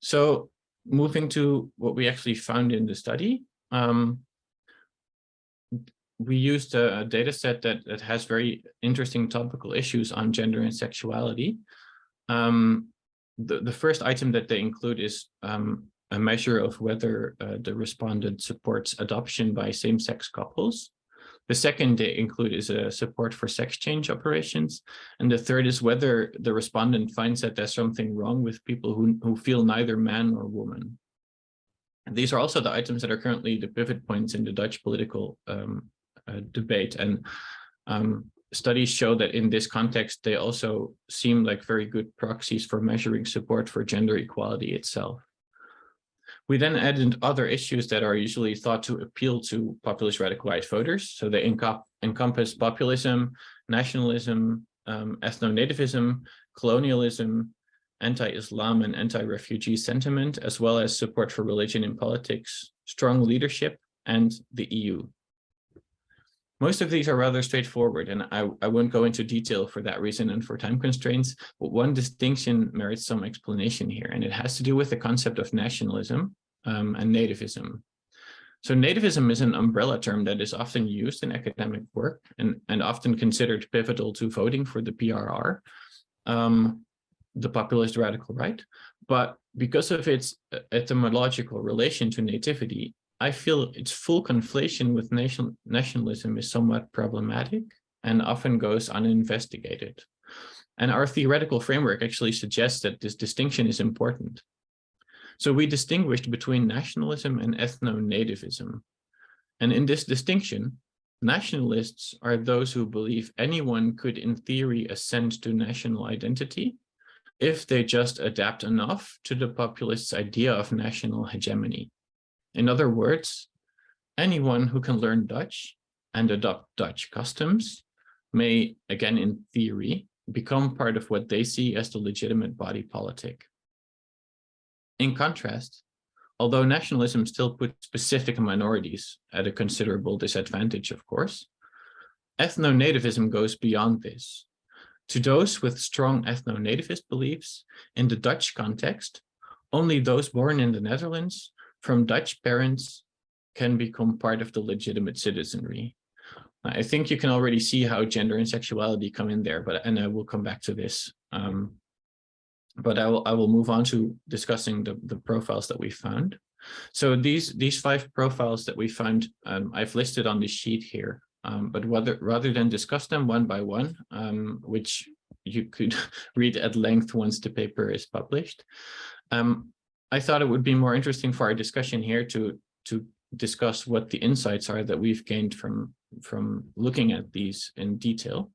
So moving to what we actually found in the study, we used a data set that has very interesting topical issues on gender and sexuality. The first item that they include is a measure of whether the respondent supports adoption by same-sex couples. The second they include is a support for sex change operations. And the third is whether the respondent finds that there's something wrong with people who feel neither man nor woman. And these are also the items that are currently the pivot points in the Dutch political debate. And studies show that in this context, they also seem like very good proxies for measuring support for gender equality itself. We then add in other issues that are usually thought to appeal to populist radical right voters. So they encompass populism, nationalism, ethno-nativism, colonialism, anti-Islam and anti-refugee sentiment, as well as support for religion in politics, strong leadership, and the EU. Most of these are rather straightforward, and I won't go into detail for that reason and for time constraints, but one distinction merits some explanation here, and it has to do with the concept of nationalism and nativism. So nativism is an umbrella term that is often used in academic work and often considered pivotal to voting for the PRR, the populist radical right. But because of its etymological relation to nativity, I feel its full conflation with nationalism is somewhat problematic and often goes uninvestigated. And our theoretical framework actually suggests that this distinction is important. So we distinguished between nationalism and ethno-nativism. And in this distinction, nationalists are those who believe anyone could in theory assent to national identity if they just adapt enough to the populists' idea of national hegemony. In other words, anyone who can learn Dutch and adopt Dutch customs may, again in theory, become part of what they see as the legitimate body politic. In contrast, although nationalism still puts specific minorities at a considerable disadvantage, of course, ethno-nativism goes beyond this. To those with strong ethno-nativist beliefs, in the Dutch context, only those born in the Netherlands from Dutch parents can become part of the legitimate citizenry. I think you can already see how gender and sexuality come in there, and I will come back to this. But I will move on to discussing the profiles that we found. So these 5 profiles that we found, I've listed on the sheet here. But rather than discuss them one by one, which you could read at length once the paper is published, I thought it would be more interesting for our discussion here to discuss what the insights are that we've gained from looking at these in detail.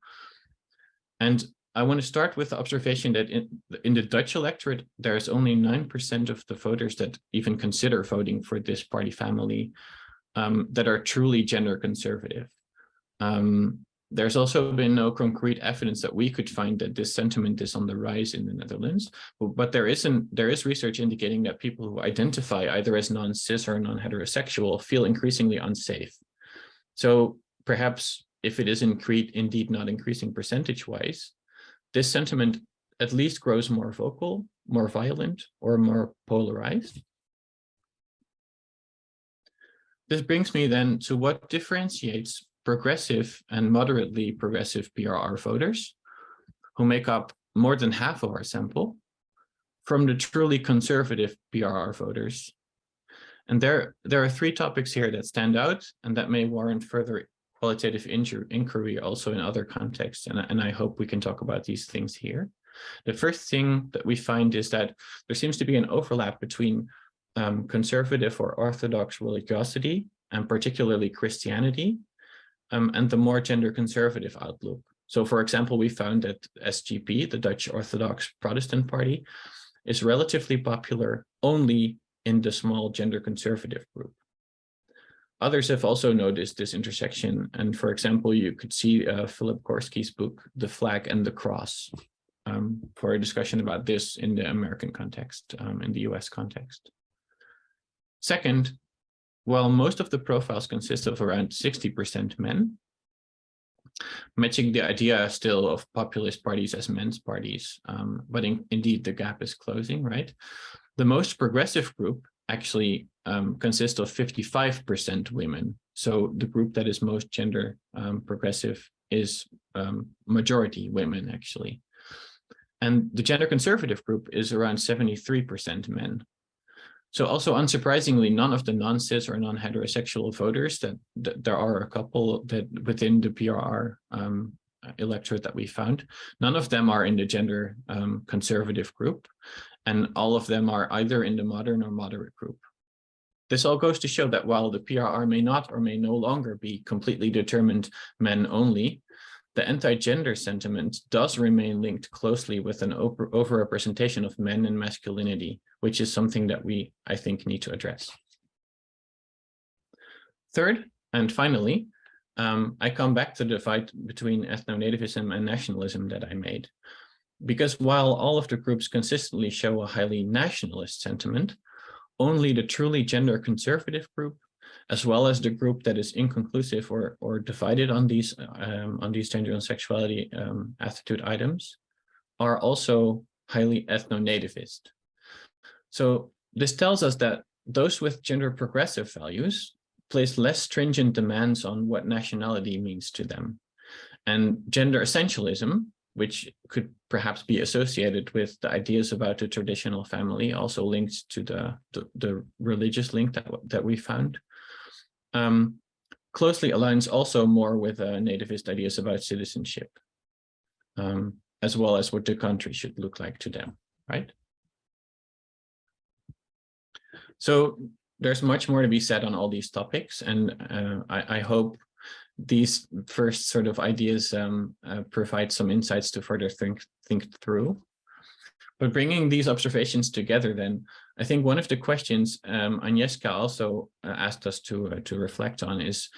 And I want to start with the observation that in the Dutch electorate, there's only 9% of the voters that even consider voting for this party family that are truly gender conservative. There's also been no concrete evidence that we could find that this sentiment is on the rise in the Netherlands, but there is research indicating that people who identify either as non-cis or non-heterosexual feel increasingly unsafe. So perhaps if it is indeed not increasing percentage-wise, this sentiment at least grows more vocal, more violent, or more polarized. This brings me then to what differentiates progressive and moderately progressive PRR voters, who make up more than half of our sample, from the truly conservative PRR voters. And there are 3 topics here that stand out and that may warrant further qualitative inquiry also in other contexts, and I hope we can talk about these things here. The first thing that we find is that there seems to be an overlap between conservative or orthodox religiosity, and particularly Christianity, and the more gender conservative outlook. So for example, we found that SGP, the Dutch Orthodox Protestant Party, is relatively popular only in the small gender conservative group. Others have also noticed this intersection, and for example, you could see Philip Korsky's book, The Flag and the Cross, for a discussion about this in the American context, in the US context. Second, while most of the profiles consist of around 60% men, matching the idea still of populist parties as men's parties, but indeed the gap is closing, right? The most progressive group actually consists of 55% women. So the group that is most gender progressive is majority women, actually. And the gender conservative group is around 73% men. So also unsurprisingly, none of the non-cis or non-heterosexual voters, that there are a couple that within the PRR electorate that we found, none of them are in the gender conservative group, and all of them are either in the modern or moderate group. This all goes to show that while the PRR may not or may no longer be completely determined men only, the anti-gender sentiment does remain linked closely with an overrepresentation of men and masculinity, which is something that we, I think, need to address. Third, and finally, I come back to the fight between ethno-nativism and nationalism that I made. Because while all of the groups consistently show a highly nationalist sentiment, only the truly gender conservative group, as well as the group that is inconclusive or divided on these gender and sexuality attitude items, are also highly ethno-nativist. So this tells us that those with gender progressive values place less stringent demands on what nationality means to them. And gender essentialism, which could perhaps be associated with the ideas about the traditional family, also linked to the religious link that we found, closely aligns also more with nativist ideas about citizenship, as well as what the country should look like to them, right? So there's much more to be said on all these topics, and I hope these first sort of ideas provide some insights to further think through. But bringing these observations together, then, I think one of the questions Agnieszka also asked us to reflect on is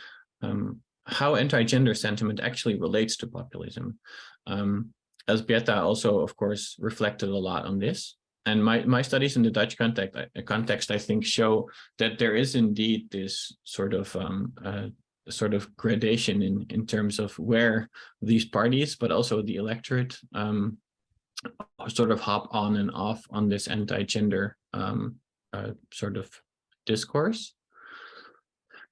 how anti-gender sentiment actually relates to populism. Elżbieta also, of course, reflected a lot on this. And my studies in the Dutch context, I think, show that there is indeed this sort of gradation in terms of where these parties, but also the electorate, sort of hop on and off on this anti-gender sort of discourse.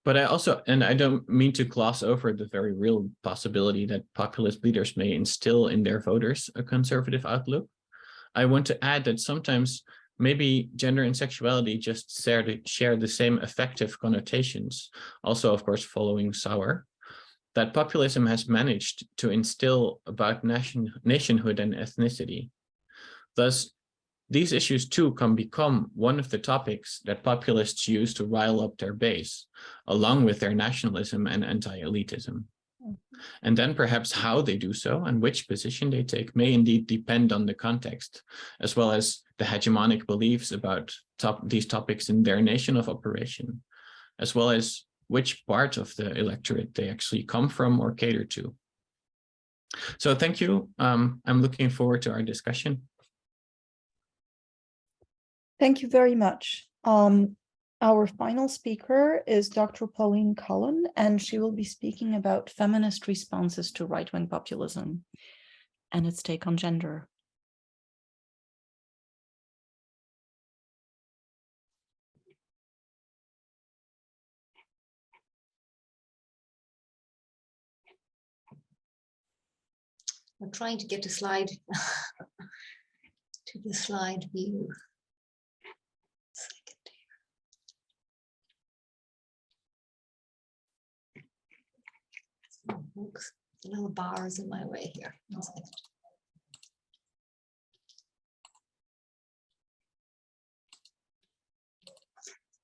But I don't mean to gloss over the very real possibility that populist leaders may instill in their voters a conservative outlook. I want to add that sometimes maybe gender and sexuality just share the same affective connotations, also, of course, following Sauer, that populism has managed to instill about nationhood and ethnicity. Thus, these issues too can become one of the topics that populists use to rile up their base, along with their nationalism and anti-elitism. And then perhaps how they do so and which position they take may indeed depend on the context, as well as the hegemonic beliefs about these topics in their nation of operation, as well as which part of the electorate they actually come from or cater to. So thank you. I'm looking forward to our discussion. Thank you very much. Our final speaker is Dr. Pauline Cullen, and she will be speaking about feminist responses to right-wing populism and its take on gender. I'm trying to get to slide to the slide view. Oh, folks, the little bar is in my way here. 1 second.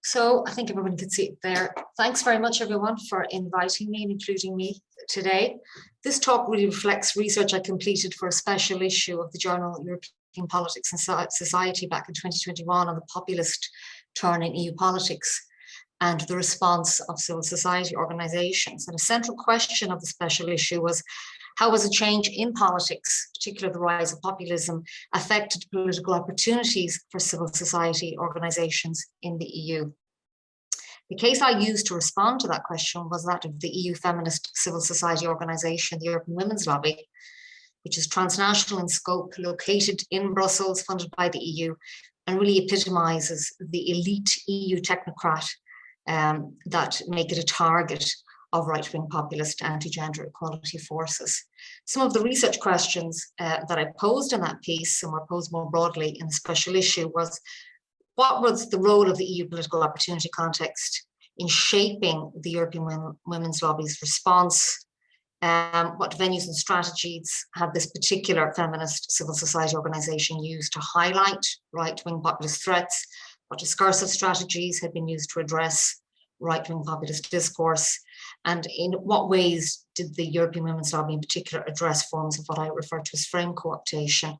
So I think everyone can see it there. Thanks very much, everyone, for inviting me and including me today. This talk really reflects research I completed for a special issue of the journal European Politics and Society back in 2021 on the populist turn in EU politics and the response of civil society organizations. And a central question of the special issue was, how has a change in politics, particularly the rise of populism, affected political opportunities for civil society organizations in the EU? The case I used to respond to that question was that of the EU feminist civil society organization, the European Women's Lobby, which is transnational in scope, located in Brussels, funded by the EU, and really epitomizes the elite EU technocrat that make it a target of right-wing populist anti-gender equality forces. Some of the research questions that I posed in that piece, and were posed more broadly in the special issue, was what was the role of the EU political opportunity context in shaping the European women's lobby's response? What venues and strategies have this particular feminist civil society organization used to highlight right-wing populist threats? What discursive strategies had been used to address right-wing populist discourse? And in what ways did the European women's lobby in particular address forms of what I refer to as frame co-optation?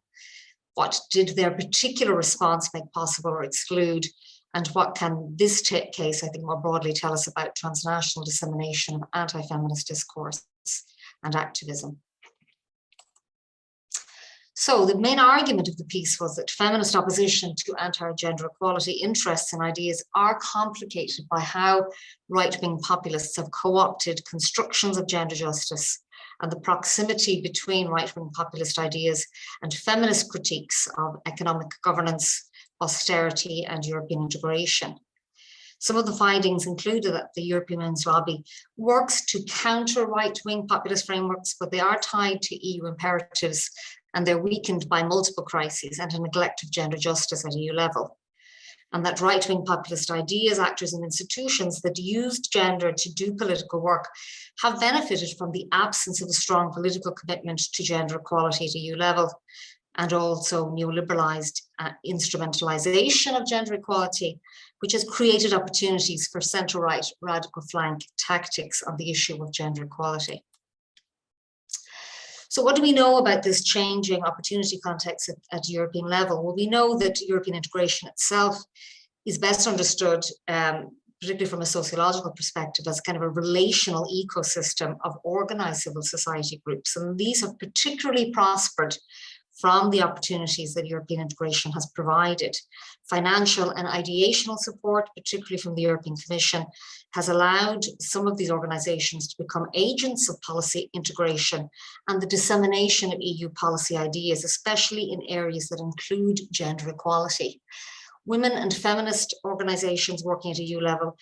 What did their particular response make possible or exclude? And what can this case, I think, more broadly tell us about transnational dissemination of anti-feminist discourse and activism? So the main argument of the piece was that feminist opposition to anti-gender equality interests and ideas are complicated by how right-wing populists have co-opted constructions of gender justice and the proximity between right-wing populist ideas and feminist critiques of economic governance, austerity, and European integration. Some of the findings included that the European women's lobby works to counter right-wing populist frameworks, but they are tied to EU imperatives and they're weakened by multiple crises and a neglect of gender justice at EU level. And that right-wing populist ideas, actors and institutions that used gender to do political work have benefited from the absence of a strong political commitment to gender equality at EU level, and also neoliberalized instrumentalization of gender equality, which has created opportunities for centre-right radical flank tactics on the issue of gender equality. So what do we know about this changing opportunity context at European level? Well, we know that European integration itself is best understood, particularly from a sociological perspective, as kind of a relational ecosystem of organized civil society groups. And these have particularly prospered from the opportunities that European integration has provided. Financial and ideational support, particularly from the European Commission, has allowed some of these organizations to become agents of policy integration and the dissemination of EU policy ideas, especially in areas that include gender equality. Women and feminist organizations working at EU level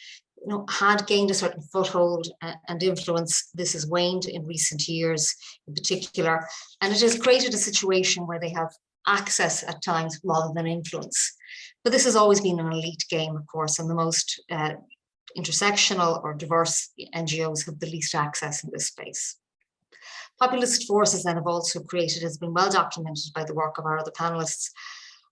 had gained a certain foothold and influence. This has waned in recent years in particular, and it has created a situation where they have access at times rather than influence. But this has always been an elite game, of course, and the most intersectional or diverse NGOs have the least access in this space. Populist forces then have also created, has been well documented by the work of our other panelists,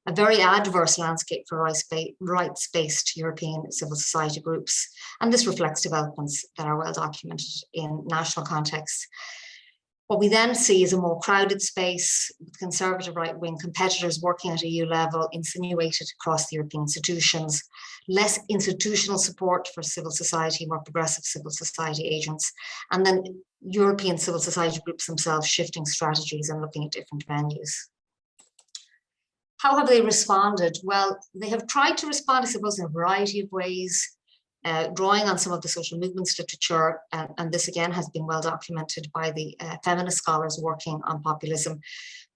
a very adverse landscape for rights-based European civil society groups. And this reflects developments that are well documented in national contexts. What we then see is a more crowded space with conservative right-wing competitors working at EU level insinuated across the European institutions, less institutional support for civil society, more progressive civil society agents, and then European civil society groups themselves shifting strategies and looking at different venues. How have they responded? Well, they have tried to respond, I suppose, in a variety of ways, drawing on some of the social movements literature, and this again has been well documented by the feminist scholars working on populism.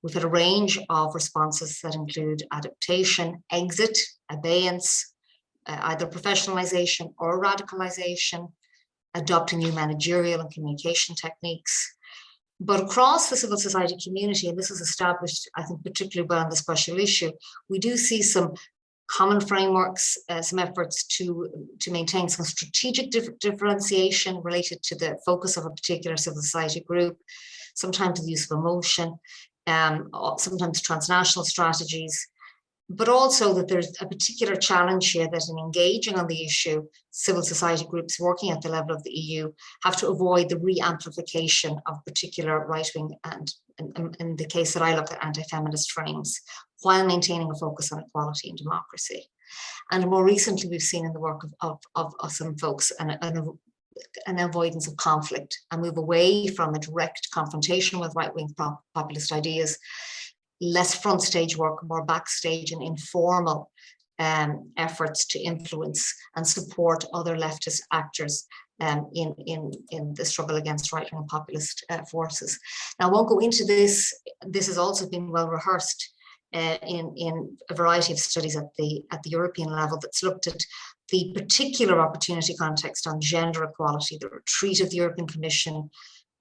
We've had a range of responses that include adaptation, exit, abeyance, either professionalization or radicalization, adopting new managerial and communication techniques. But across the civil society community, and this is established, I think, particularly well on the special issue, we do see some common frameworks, some efforts to maintain some strategic differentiation related to the focus of a particular civil society group, sometimes the use of emotion, sometimes transnational strategies, but also that there's a particular challenge here that in engaging on the issue, civil society groups working at the level of the EU have to avoid the re-amplification of particular right-wing and, in the case that I look at, anti-feminist frames, while maintaining a focus on equality and democracy. And more recently, we've seen in the work of some folks an avoidance of conflict, and move away from a direct confrontation with right-wing populist ideas, less front stage work, more backstage and informal efforts to influence and support other leftist actors in the struggle against right-wing populist forces. Now, I won't go into this. This has also been well rehearsed in a variety of studies at the European level that's looked at the particular opportunity context on gender equality, the retreat of the European Commission,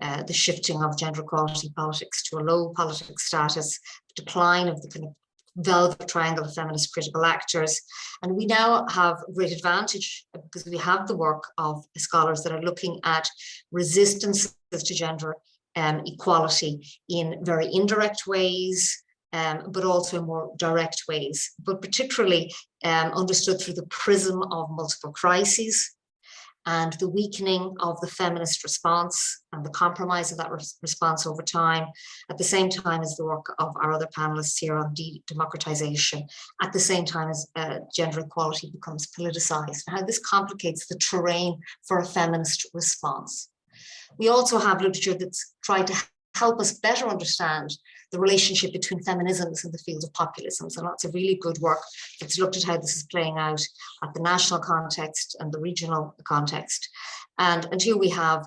the shifting of gender equality politics to a low politics status, the decline of the kind of velvet triangle of feminist critical actors. And we now have great advantage because we have the work of scholars that are looking at resistances to gender equality in very indirect ways, but also in more direct ways, but particularly understood through the prism of multiple crises and the weakening of the feminist response and the compromise of that response over time, at the same time as the work of our other panelists here on democratization, at the same time as gender equality becomes politicized, and how this complicates the terrain for a feminist response. We also have literature that's tried to help us better understand the relationship between feminisms and the field of populism. So lots of really good work that's looked at how this is playing out at the national context and the regional context. And here we have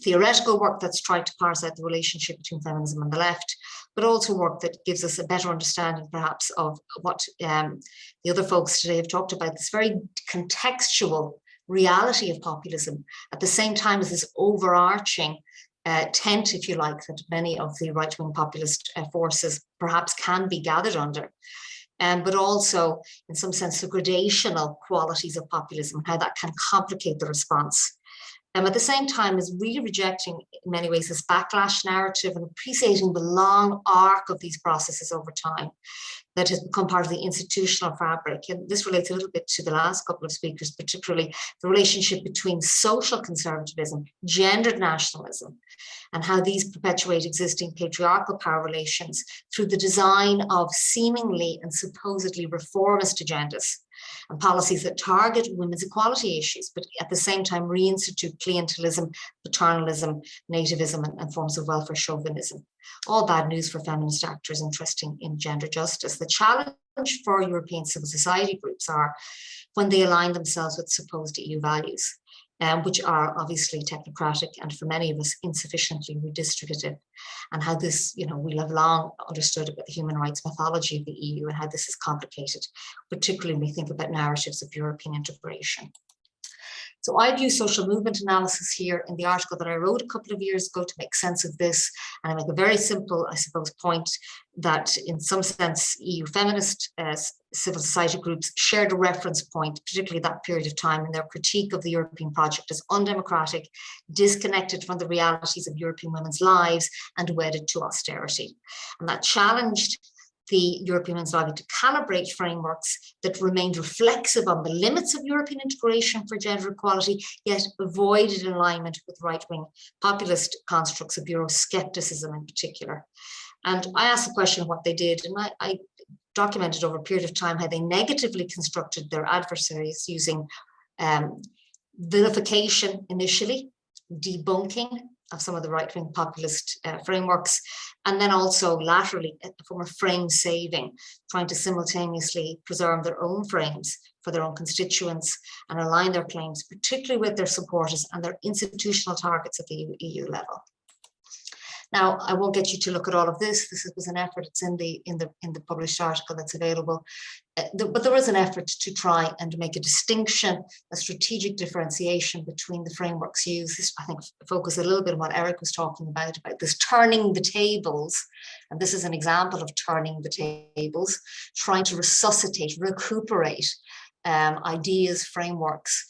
theoretical work that's tried to parse out the relationship between feminism and the left, but also work that gives us a better understanding perhaps of what the other folks today have talked about, this very contextual reality of populism, at the same time as this overarching tent, if you like, that many of the right-wing populist forces perhaps can be gathered under, but also in some sense the gradational qualities of populism, how that can complicate the response. At the same time as really rejecting in many ways this backlash narrative and appreciating the long arc of these processes over time that has become part of the institutional fabric. And this relates a little bit to the last couple of speakers, particularly the relationship between social conservatism, gendered nationalism, and how these perpetuate existing patriarchal power relations through the design of seemingly and supposedly reformist agendas and policies that target women's equality issues, but at the same time reinstitute clientelism, paternalism, nativism, and forms of welfare chauvinism. All bad news for feminist actors interested in gender justice. The challenge for European civil society groups are when they align themselves with supposed EU values, which are obviously technocratic and for many of us insufficiently redistributive, and how this, we'll have long understood about the human rights mythology of the EU and how this is complicated, particularly when we think about narratives of European integration. So I view social movement analysis here in the article that I wrote a couple of years ago to make sense of this. And I make a very simple, I suppose, point that in some sense, EU feminist civil society groups shared a reference point, particularly that period of time, in their critique of the European project as undemocratic, disconnected from the realities of European women's lives, and wedded to austerity. And that challenged the European Women's Lobby to calibrate frameworks that remained reflexive on the limits of European integration for gender equality, yet avoided alignment with right-wing populist constructs of Euroscepticism in particular. And I asked the question of what they did, and I documented over a period of time how they negatively constructed their adversaries using vilification initially, debunking of some of the right-wing populist frameworks, and then also laterally a form of frame saving, trying to simultaneously preserve their own frames for their own constituents and align their claims, particularly with their supporters and their institutional targets at the EU level. Now, I won't get you to look at all of this. This was an effort. It's in the published article that's available. But there was an effort to try and make a distinction, a strategic differentiation between the frameworks used. This, I think, focus a little bit on what Eric was talking about this turning the tables. And this is an example of turning the tables, trying to resuscitate, recuperate ideas, frameworks,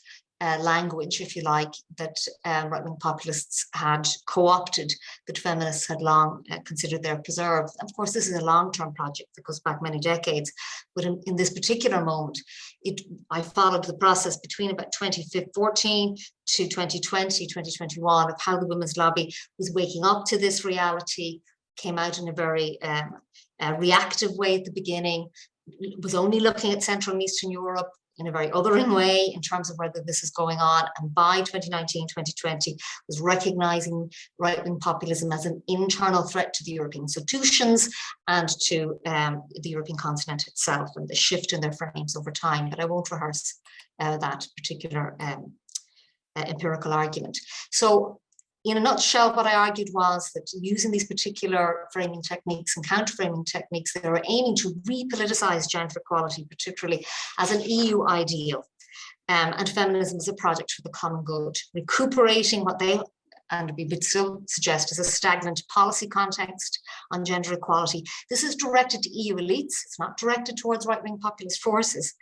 language, if you like, that right-wing populists had co-opted, that feminists had long considered they're preserved. Of course, this is a long-term project that goes back many decades, but in this particular moment, I followed the process between about 2014 to 2020, 2021 of how the women's lobby was waking up to this reality, came out in a very reactive way at the beginning, was only looking at Central and Eastern Europe in a very othering way in terms of whether this is going on. And by 2019, 2020, was recognizing right-wing populism as an internal threat to the European institutions and to the European continent itself, and the shift in their frames over time. But I won't rehearse that particular empirical argument. So in a nutshell, what I argued was that using these particular framing techniques and counter-framing techniques, they were aiming to repoliticize gender equality, particularly as an EU ideal, and feminism as a project for the common good, recuperating what they and we would still suggest is a stagnant policy context on gender equality. This is directed to EU elites. It's not directed towards right-wing populist forces,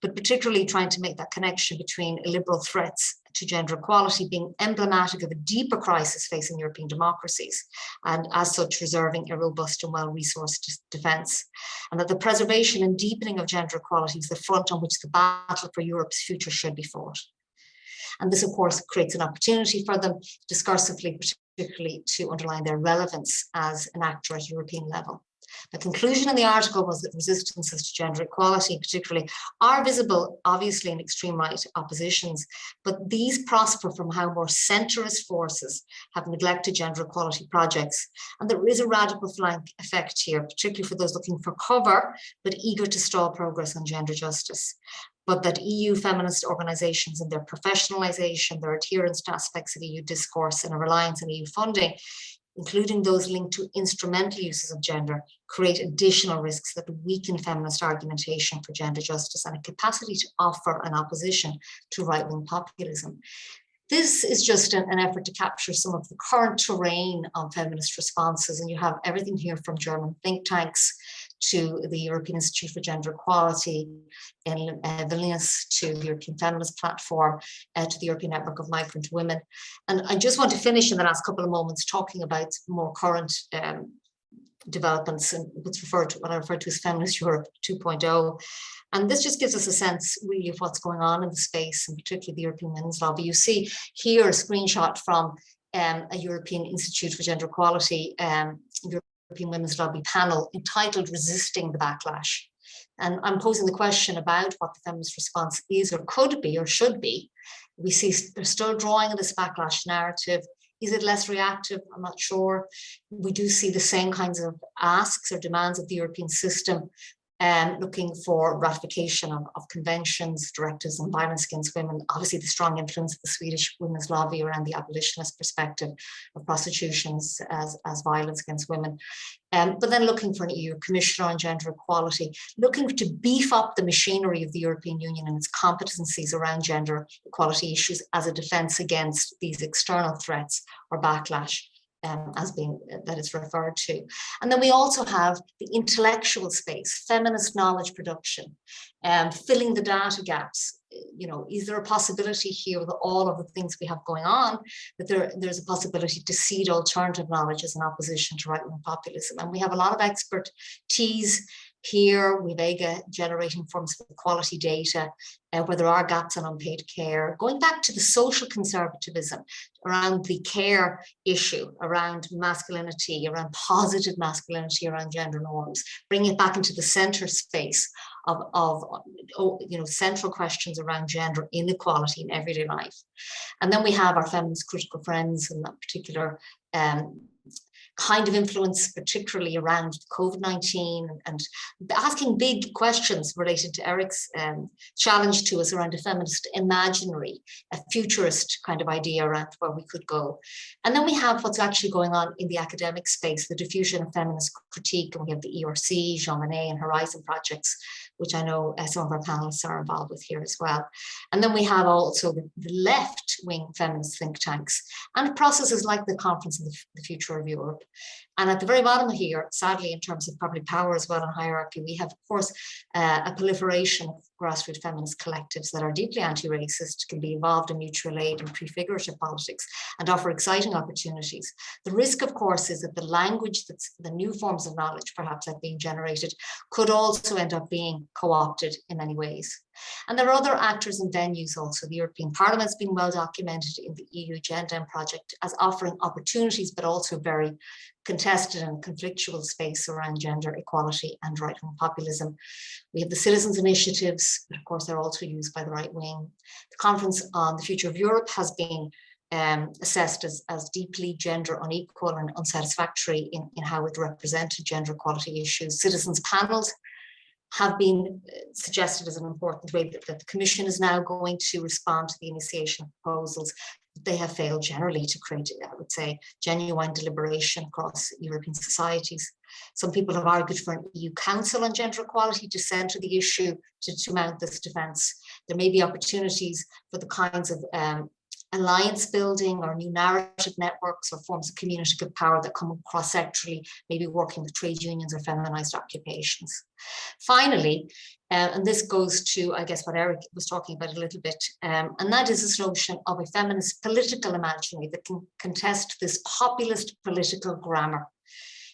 but particularly trying to make that connection between illiberal threats to gender equality being emblematic of a deeper crisis facing European democracies, and as such reserving a robust and well-resourced defence. And that the preservation and deepening of gender equality is the front on which the battle for Europe's future should be fought. And this, of course, creates an opportunity for them discursively, particularly to underline their relevance as an actor at European level. The conclusion in the article was that resistances to gender equality, particularly, are visible, obviously, in extreme right oppositions, but these prosper from how more centrist forces have neglected gender equality projects. And there is a radical flank effect here, particularly for those looking for cover, but eager to stall progress on gender justice. But that EU feminist organisations and their professionalisation, their adherence to aspects of EU discourse and a reliance on EU funding, including those linked to instrumental uses of gender, create additional risks that weaken feminist argumentation for gender justice and a capacity to offer an opposition to right-wing populism. This is just an effort to capture some of the current terrain on feminist responses, and you have everything here from German think tanks to the European Institute for Gender Equality in Vilnius, to the European Feminist Platform, to the European Network of Migrant Women. And I just want to finish in the last couple of moments talking about more current developments and what I refer to as Feminist Europe 2.0. And this just gives us a sense really of what's going on in the space, and particularly the European Women's Lobby. You see here a screenshot from a European Institute for Gender Equality, European Women's Lobby panel entitled Resisting the Backlash. And I'm posing the question about what the feminist response is or could be or should be. We see they're still drawing on this backlash narrative. Is it less reactive? I'm not sure. We do see the same kinds of asks or demands of the European system, looking for ratification of conventions, directives on violence against women. Obviously, the strong influence of the Swedish women's lobby around the abolitionist perspective of prostitution as violence against women. But then looking for an EU commissioner on gender equality, looking to beef up the machinery of the European Union and its competencies around gender equality issues as a defense against these external threats or backlash. As being that it's referred to. And then we also have the intellectual space, feminist knowledge production, filling the data gaps. You know, is there a possibility here with all of the things we have going on that there's a possibility to seed alternative knowledge as an opposition to right-wing populism? And we have a lot of expertise here. We've generating forms of equality data where there are gaps in unpaid care, going back to the social conservatism around the care issue, around masculinity, around positive masculinity, around gender norms, bringing it back into the center space of central questions around gender inequality in everyday life. And then we have our feminist critical friends and that particular kind of influence, particularly around COVID-19 and asking big questions related to Eric's challenge to us around a feminist imaginary, a futurist kind of idea around where we could go. And then we have what's actually going on in the academic space, the diffusion of feminist critique, and we have the ERC, Jean Monnet and Horizon projects, which I know some of our panelists are involved with here as well. And then we have also the left-wing feminist think tanks and processes like the Conference on the Future of Europe. And at the very bottom here, sadly, in terms of public power as well and hierarchy, we have, of course, a proliferation of grassroots feminist collectives that are deeply anti-racist, can be involved in mutual aid and prefigurative politics and offer exciting opportunities. The risk, of course, is that the language, that's the new forms of knowledge, perhaps like being generated, could also end up being co-opted in many ways. And there are other actors and venues also. The European Parliament has been well documented in the EU Agenda project as offering opportunities, but also very contested and conflictual space around gender equality and right-wing populism. We have the citizens' initiatives, but of course they're also used by the right wing. The Conference on the Future of Europe has been assessed as deeply gender unequal and unsatisfactory in how it represented gender equality issues. Citizens' panels have been suggested as an important way that the Commission is now going to respond to the initiation of proposals. They have failed generally to create, I would say, genuine deliberation across European societies. Some people have argued for an EU Council on Gender Equality to centre the issue, to mount this defence. There may be opportunities for the kinds of alliance building or new narrative networks or forms of communicative power that come cross-sectorally, maybe working with trade unions or feminized occupations. Finally, and this goes to, I guess, what Eric was talking about a little bit, and that is this notion of a feminist political imaginary that can contest this populist political grammar,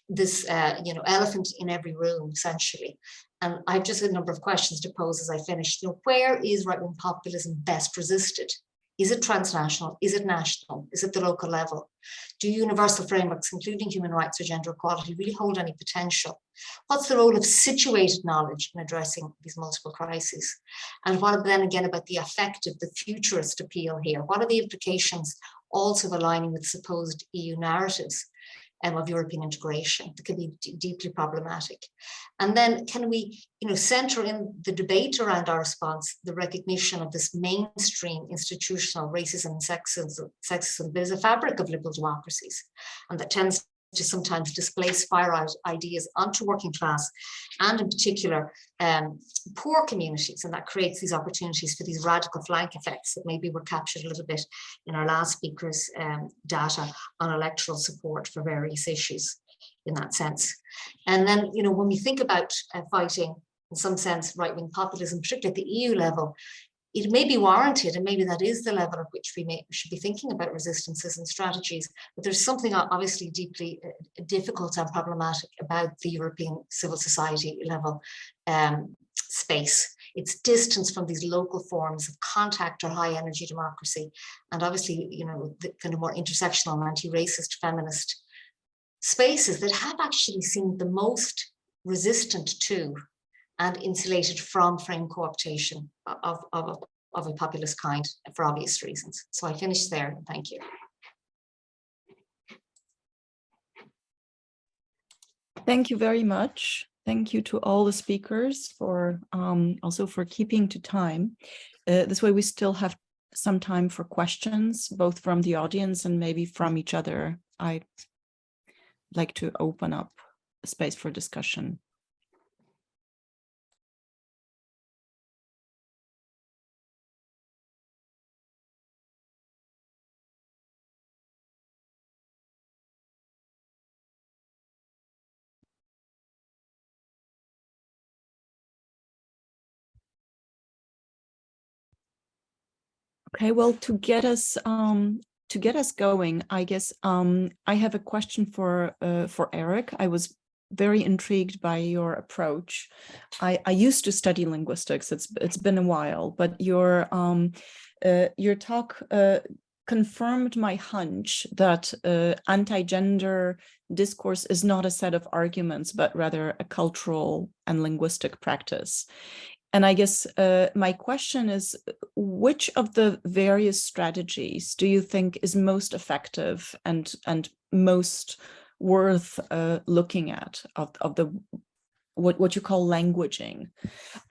this elephant in every room, essentially. And I've just a number of questions to pose as I finish. Where is right-wing populism best resisted? Is it transnational? Is it national? Is it the local level? Do universal frameworks, including human rights or gender equality, really hold any potential? What's the role of situated knowledge in addressing these multiple crises? And what then again about the affective, the futurist appeal here? What are the implications also of aligning with supposed EU narratives of European integration that can be deeply problematic? And then can we, center in the debate around our response, the recognition of this mainstream institutional racism and sexism that is a fabric of liberal democracies, and that tends to sometimes displace fire out ideas onto working class and in particular poor communities, and that creates these opportunities for these radical flank effects that maybe were captured a little bit in our last speaker's data on electoral support for various issues in that sense. And then, when we think about fighting, in some sense, right-wing populism, particularly at the EU level, it may be warranted, and maybe that is the level at which we should be thinking about resistances and strategies, but there's something obviously deeply difficult and problematic about the European civil society level space. It's distance from these local forms of contact or high energy democracy, and obviously, the kind of more intersectional and anti-racist feminist spaces that have actually seemed the most resistant to and insulated from frame cooptation of a populist kind for obvious reasons. So I finished there. Thank you. Thank you very much. Thank you to all the speakers for also for keeping to time. This way we still have some time for questions, both from the audience and maybe from each other. I'd like to open up a space for discussion. Okay, well, to get us going, I guess I have a question for Eric. I was very intrigued by your approach. I used to study linguistics. It's been a while, but your talk confirmed my hunch that anti-gender discourse is not a set of arguments, but rather a cultural and linguistic practice. And I guess my question is, which of the various strategies do you think is most effective and most worth looking at of the what you call languaging?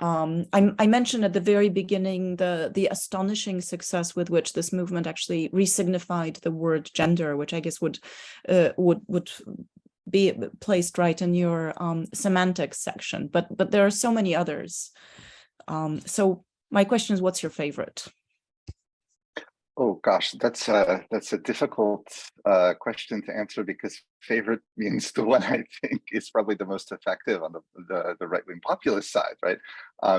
I mentioned at the very beginning the astonishing success with which this movement actually resignified the word gender, which I guess would be placed right in your semantics section, but there are so many others. So my question is, what's your favorite? Oh gosh, that's a difficult question to answer, because favorite means the one I think is probably the most effective on the right-wing populist side, right?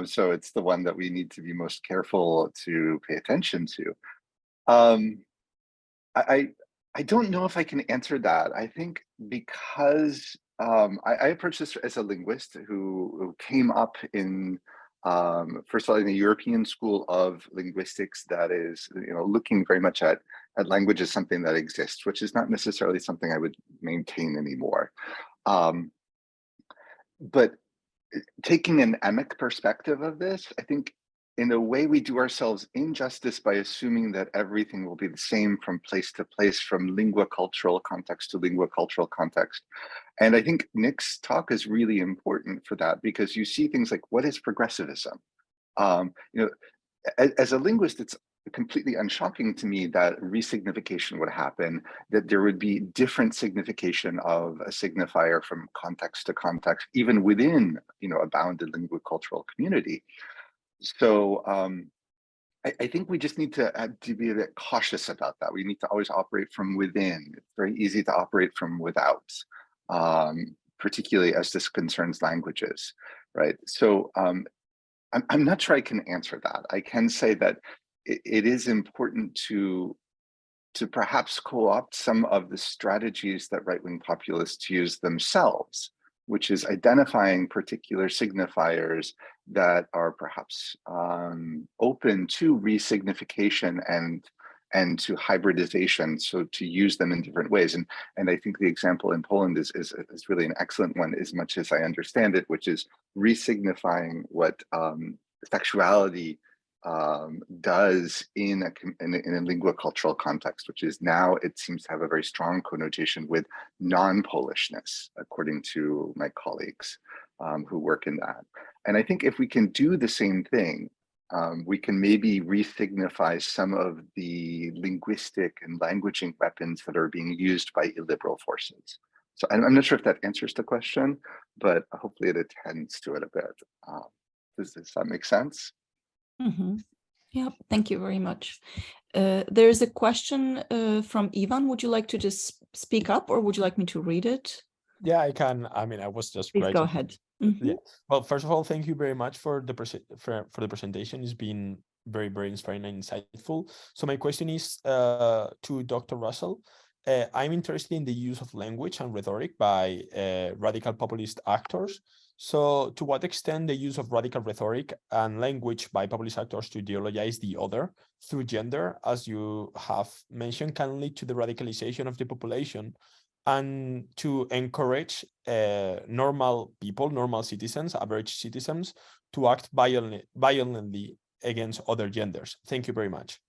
So it's the one that we need to be most careful to pay attention to. I don't know if I can answer that. I think because I approach this as a linguist who came up in first of all, in the European school of linguistics that is, looking very much at language as something that exists, which is not necessarily something I would maintain anymore. But taking an emic perspective of this, I think in a way we do ourselves injustice by assuming that everything will be the same from place to place, from lingua cultural context to lingua cultural context. And I think Nik's talk is really important for that, because you see things like, what is progressivism? As a linguist, it's completely unshocking to me that resignification would happen, that there would be different signification of a signifier from context to context, even within, a bounded lingua cultural community. So I think we just need to be a bit cautious about that. We need to always operate from within. It's very easy to operate from without, particularly as this concerns languages, right? So I'm not sure I can answer that. I can say that it is important to perhaps co-opt some of the strategies that right-wing populists use themselves, which is identifying particular signifiers that are perhaps open to resignification and to hybridization, so to use them in different ways. And I think the example in Poland is really an excellent one, as much as I understand it, which is resignifying what sexuality does in a lingua cultural context, which is now it seems to have a very strong connotation with non-Polishness, according to my colleagues who work in that. And I think if we can do the same thing, we can maybe resignify some of the linguistic and languaging weapons that are being used by illiberal forces. So I'm not sure if that answers the question, but hopefully it attends to it a bit. Does that make sense? Mm-hmm. Yeah, thank you very much. There's a question from Ivan. Would you like to just speak up, or would you like me to read it? Yeah, I can. I mean, I was just Please go writing. ahead. Mm-hmm. Yeah. Well, first of all, thank you very much for the presentation. It's been very, very inspiring and insightful. So my question is to Dr. Russell. I'm interested in the use of language and rhetoric by radical populist actors. So to what extent the use of radical rhetoric and language by populist actors to ideologize the other through gender, as you have mentioned, can lead to the radicalization of the population and to encourage normal people, normal citizens, average citizens, to act violently against other genders? Thank you very much.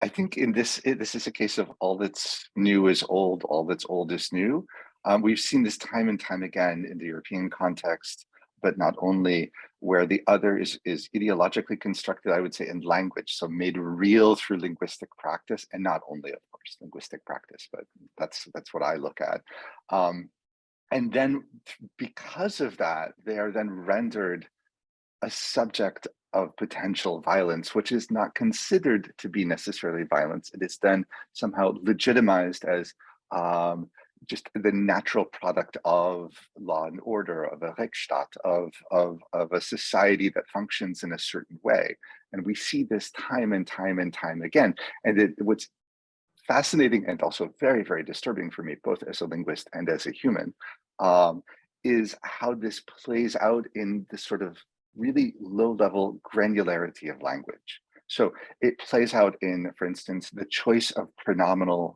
I think in this is a case of all that's new is old, all that's old is new. We've seen this time and time again in the European context, but not only, where the other is ideologically constructed, I would say, in language, so made real through linguistic practice, and not only, of course, linguistic practice, but that's what I look at. And then because of that, they are then rendered a subject of potential violence, which is not considered to be necessarily violence. It is then somehow legitimized as just the natural product of law and order, of a Rechtsstaat, of a society that functions in a certain way. And we see this time and time and time again. And what's fascinating and also very, very disturbing for me, both as a linguist and as a human, is how this plays out in this sort of really low-level granularity of language. So it plays out in, for instance, the choice of pronominal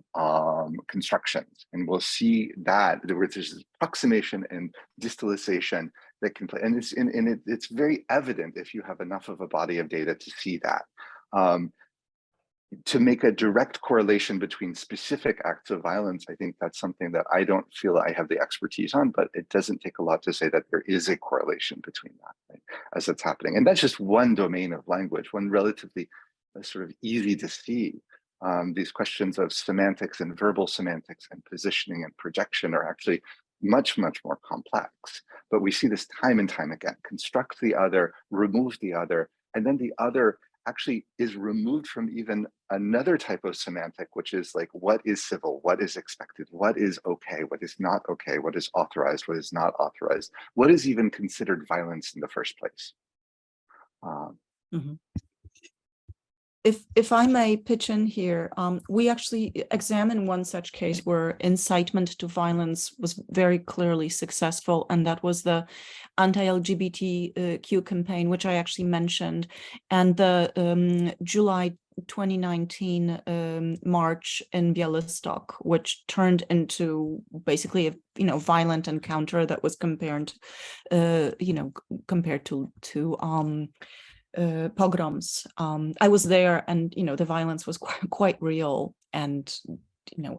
constructions. And we'll see that there's this approximation and distillation that can play. And it's very evident if you have enough of a body of data to see that. To make a direct correlation between specific acts of violence, I think that's something that I don't feel I have the expertise on, but it doesn't take a lot to say that there is a correlation between that, right, as it's happening. And that's just one domain of language, one relatively sort of easy to see. These questions of semantics and verbal semantics and positioning and projection are actually much, much more complex. But we see this time and time again: construct the other, remove the other, and then the other actually is removed from even another type of semantic, which is like, what is civil, what is expected, what is okay, what is not okay, what is authorized, what is not authorized, what is even considered violence in the first place. If I may pitch in here, we actually examined one such case where incitement to violence was very clearly successful, and that was the anti-LGBTQ campaign, which I actually mentioned, and the July 2019 march in Białystok, which turned into basically a violent encounter that was compared to pogroms. I was there, and the violence was quite real, and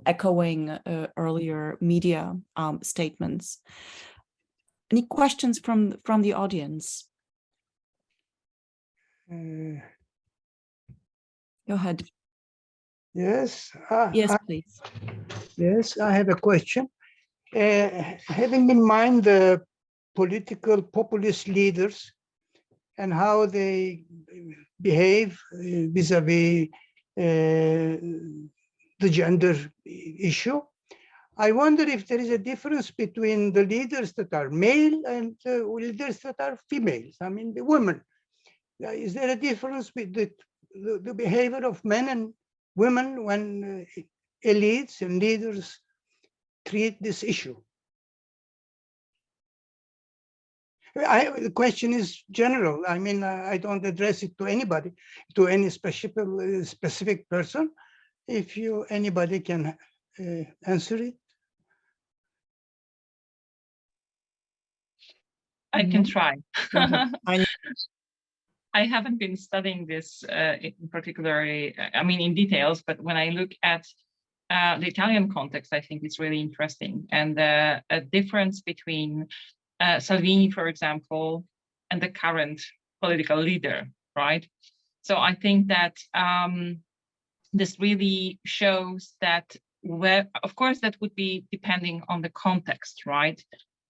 echoing earlier media statements. Any questions from the audience? Go ahead. Yes. Yes, please. Yes, I have a question. Having in mind the political populist leaders and how they behave vis-a-vis the gender issue. I wonder if there is a difference between the leaders that are male and leaders that are females. I mean, the women. Is there a difference with the behavior of men and women when elites and leaders treat this issue? The question is general. I mean, I don't address it to anybody, to any specific person. If anybody can answer it. I can try. I I haven't been studying this in particularly, I mean, in details, but when I look at the Italian context, I think it's really interesting. And a difference between Salvini, for example, and the current political leader, right? So I think that this really shows that, of course, that would be depending on the context, right?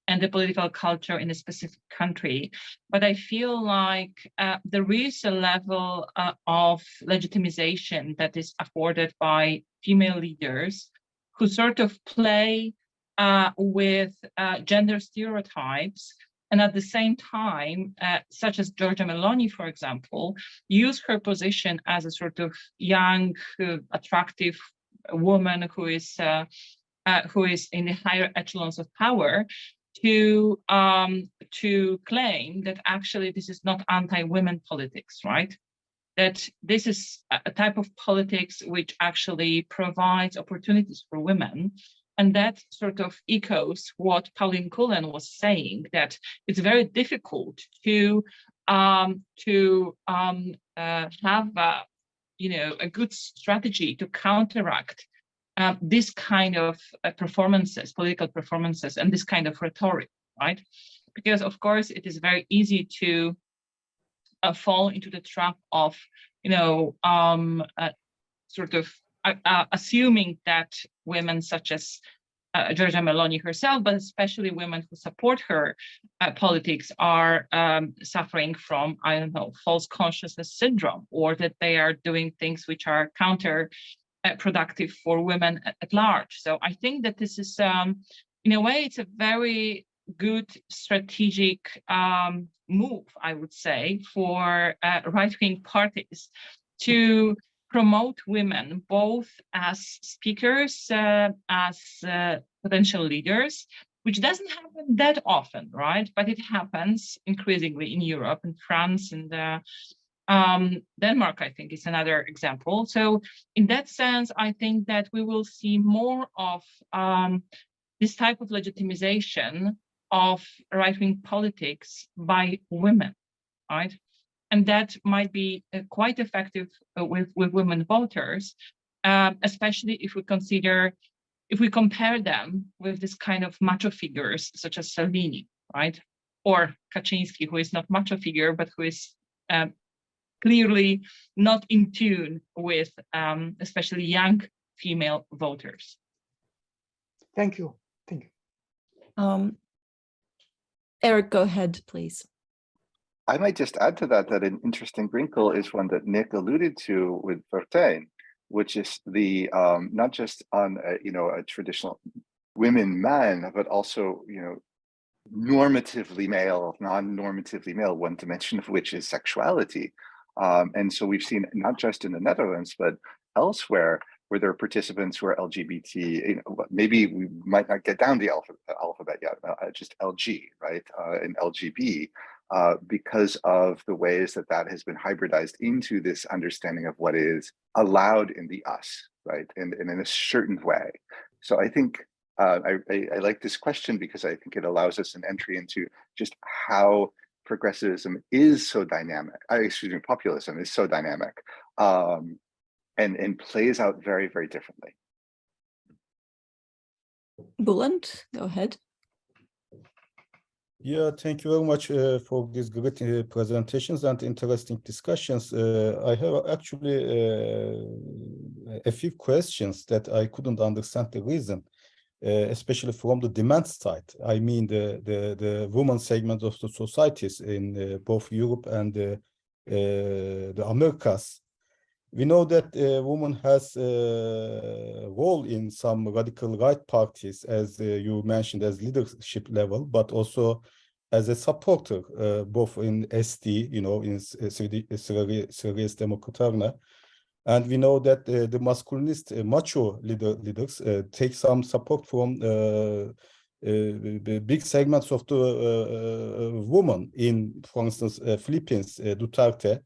And the political culture in a specific country. But I feel like there is a level of legitimization that is afforded by female leaders who sort of play with gender stereotypes, and at the same time, such as Giorgia Meloni, for example, use her position as a sort of young, attractive woman who is in the higher echelons of power, to claim that actually this is not anti-women politics, right? That this is a type of politics which actually provides opportunities for women. And that sort of echoes what Pauline Cullen was saying, that it's very difficult to have a good strategy to counteract this kind of performances, political performances, and this kind of rhetoric, right? Because of course it is very easy to fall into the trap of, assuming that women such as Giorgia Meloni herself, but especially women who support her politics, are suffering from, I don't know, false consciousness syndrome, or that they are doing things which are counterproductive for women at large. So I think that this is, in a way, it's a very good strategic move, I would say, for right-wing parties to promote women both as speakers, as potential leaders, which doesn't happen that often, right? But it happens increasingly in Europe, in France, and Denmark, I think, is another example. So in that sense, I think that we will see more of this type of legitimization of right-wing politics by women, right? And that might be quite effective with women voters, especially if we compare them with this kind of macho figures such as Salvini, right? Or Kaczynski, who is not macho figure, but who is clearly not in tune with especially young female voters. Thank you. Thank you. Eric, go ahead, please. I might just add to that an interesting wrinkle is one that Nik alluded to with Fortein, which is the not just on a traditional women-man, but also normatively male, non-normatively male, one dimension of which is sexuality. And so we've seen not just in the Netherlands, but elsewhere, where there are participants who are LGBT, maybe we might not get down the alphabet yet, just LG, right, and LGB, because of the ways that has been hybridized into this understanding of what is allowed in the us, right, and in a certain way. So I think I like this question because I think it allows us an entry into just how progressivism is so dynamic, populism is so dynamic, and plays out very, very differently. Bulent, go ahead. Yeah, thank you very much for these great presentations and interesting discussions. I have actually a few questions that I couldn't understand the reason especially from the demand side. I mean the women segment of the societies in both Europe and the Americas. We know that women has a role in some radical right parties, as you mentioned, as leadership level, but also as a supporter, both in SD, you know, in Serious Demokraterna. And we know that the masculinist macho leaders take some support from the big segments of the women in, for instance, Philippines, Duterte,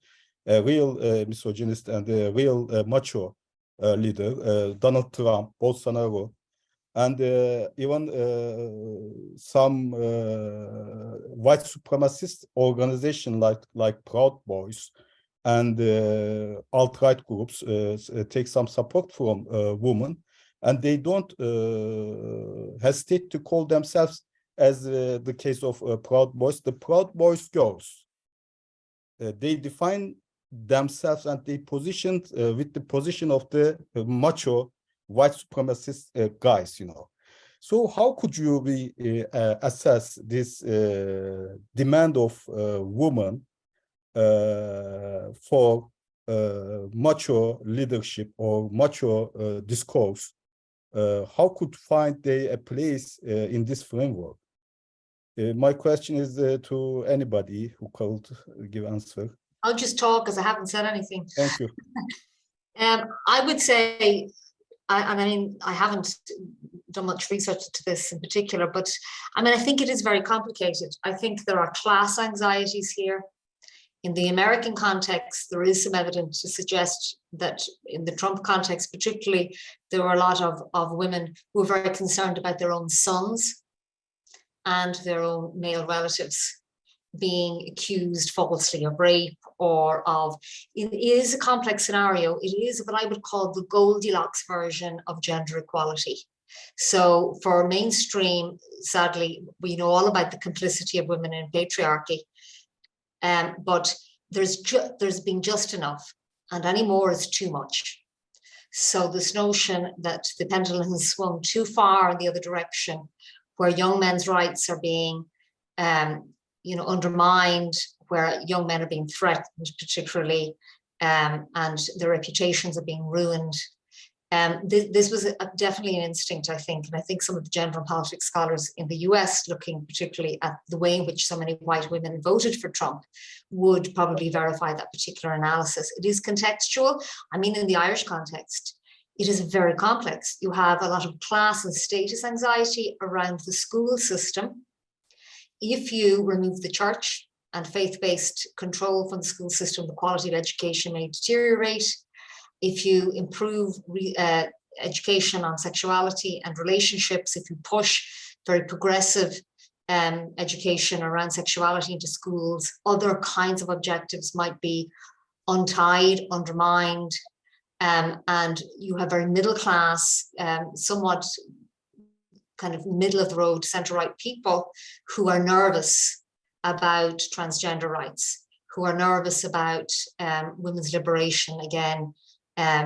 a real misogynist and a real macho leader, Donald Trump, Bolsonaro, and even some white supremacist organization like Proud Boys and alt-right groups take some support from women, and they don't hesitate to call themselves, as the case of Proud Boys, the Proud Boys girls. They define themselves and they positioned with the position of the macho white supremacist guys, you know. So how could you assess this demand of women for macho leadership or macho discourse? How could find they a place in this framework? My question is to anybody who could give answer. I'll just talk because I haven't said anything. Thank you. I would say, I mean, I haven't done much research to this in particular, but I mean, I think it is very complicated. I think there are class anxieties here. In the American context, there is some evidence to suggest that in the Trump context, particularly, there were a lot of women who were very concerned about their own sons and their own male relatives being accused falsely of rape or of, it is a complex scenario. It is what I would call the Goldilocks version of gender equality. So for mainstream, sadly, we know all about the complicity of women in patriarchy, but there's been just enough, and any more is too much. So this notion that the pendulum has swung too far in the other direction, where young men's rights are being undermined, where young men are being threatened particularly, and their reputations are being ruined. This was definitely an instinct, I think, and I think some of the gender and politics scholars in the US, looking particularly at the way in which so many white women voted for Trump, would probably verify that particular analysis. It is contextual. I mean, in the Irish context, it is very complex. You have a lot of class and status anxiety around the school system. If you remove the church and faith-based control from the school system, the quality of education may deteriorate. If you improve education on sexuality and relationships, if you push very progressive education around sexuality into schools, other kinds of objectives might be untied, undermined, and you have very middle class, somewhat kind of middle of the road, center-right people who are nervous about transgender rights, who are nervous about women's liberation again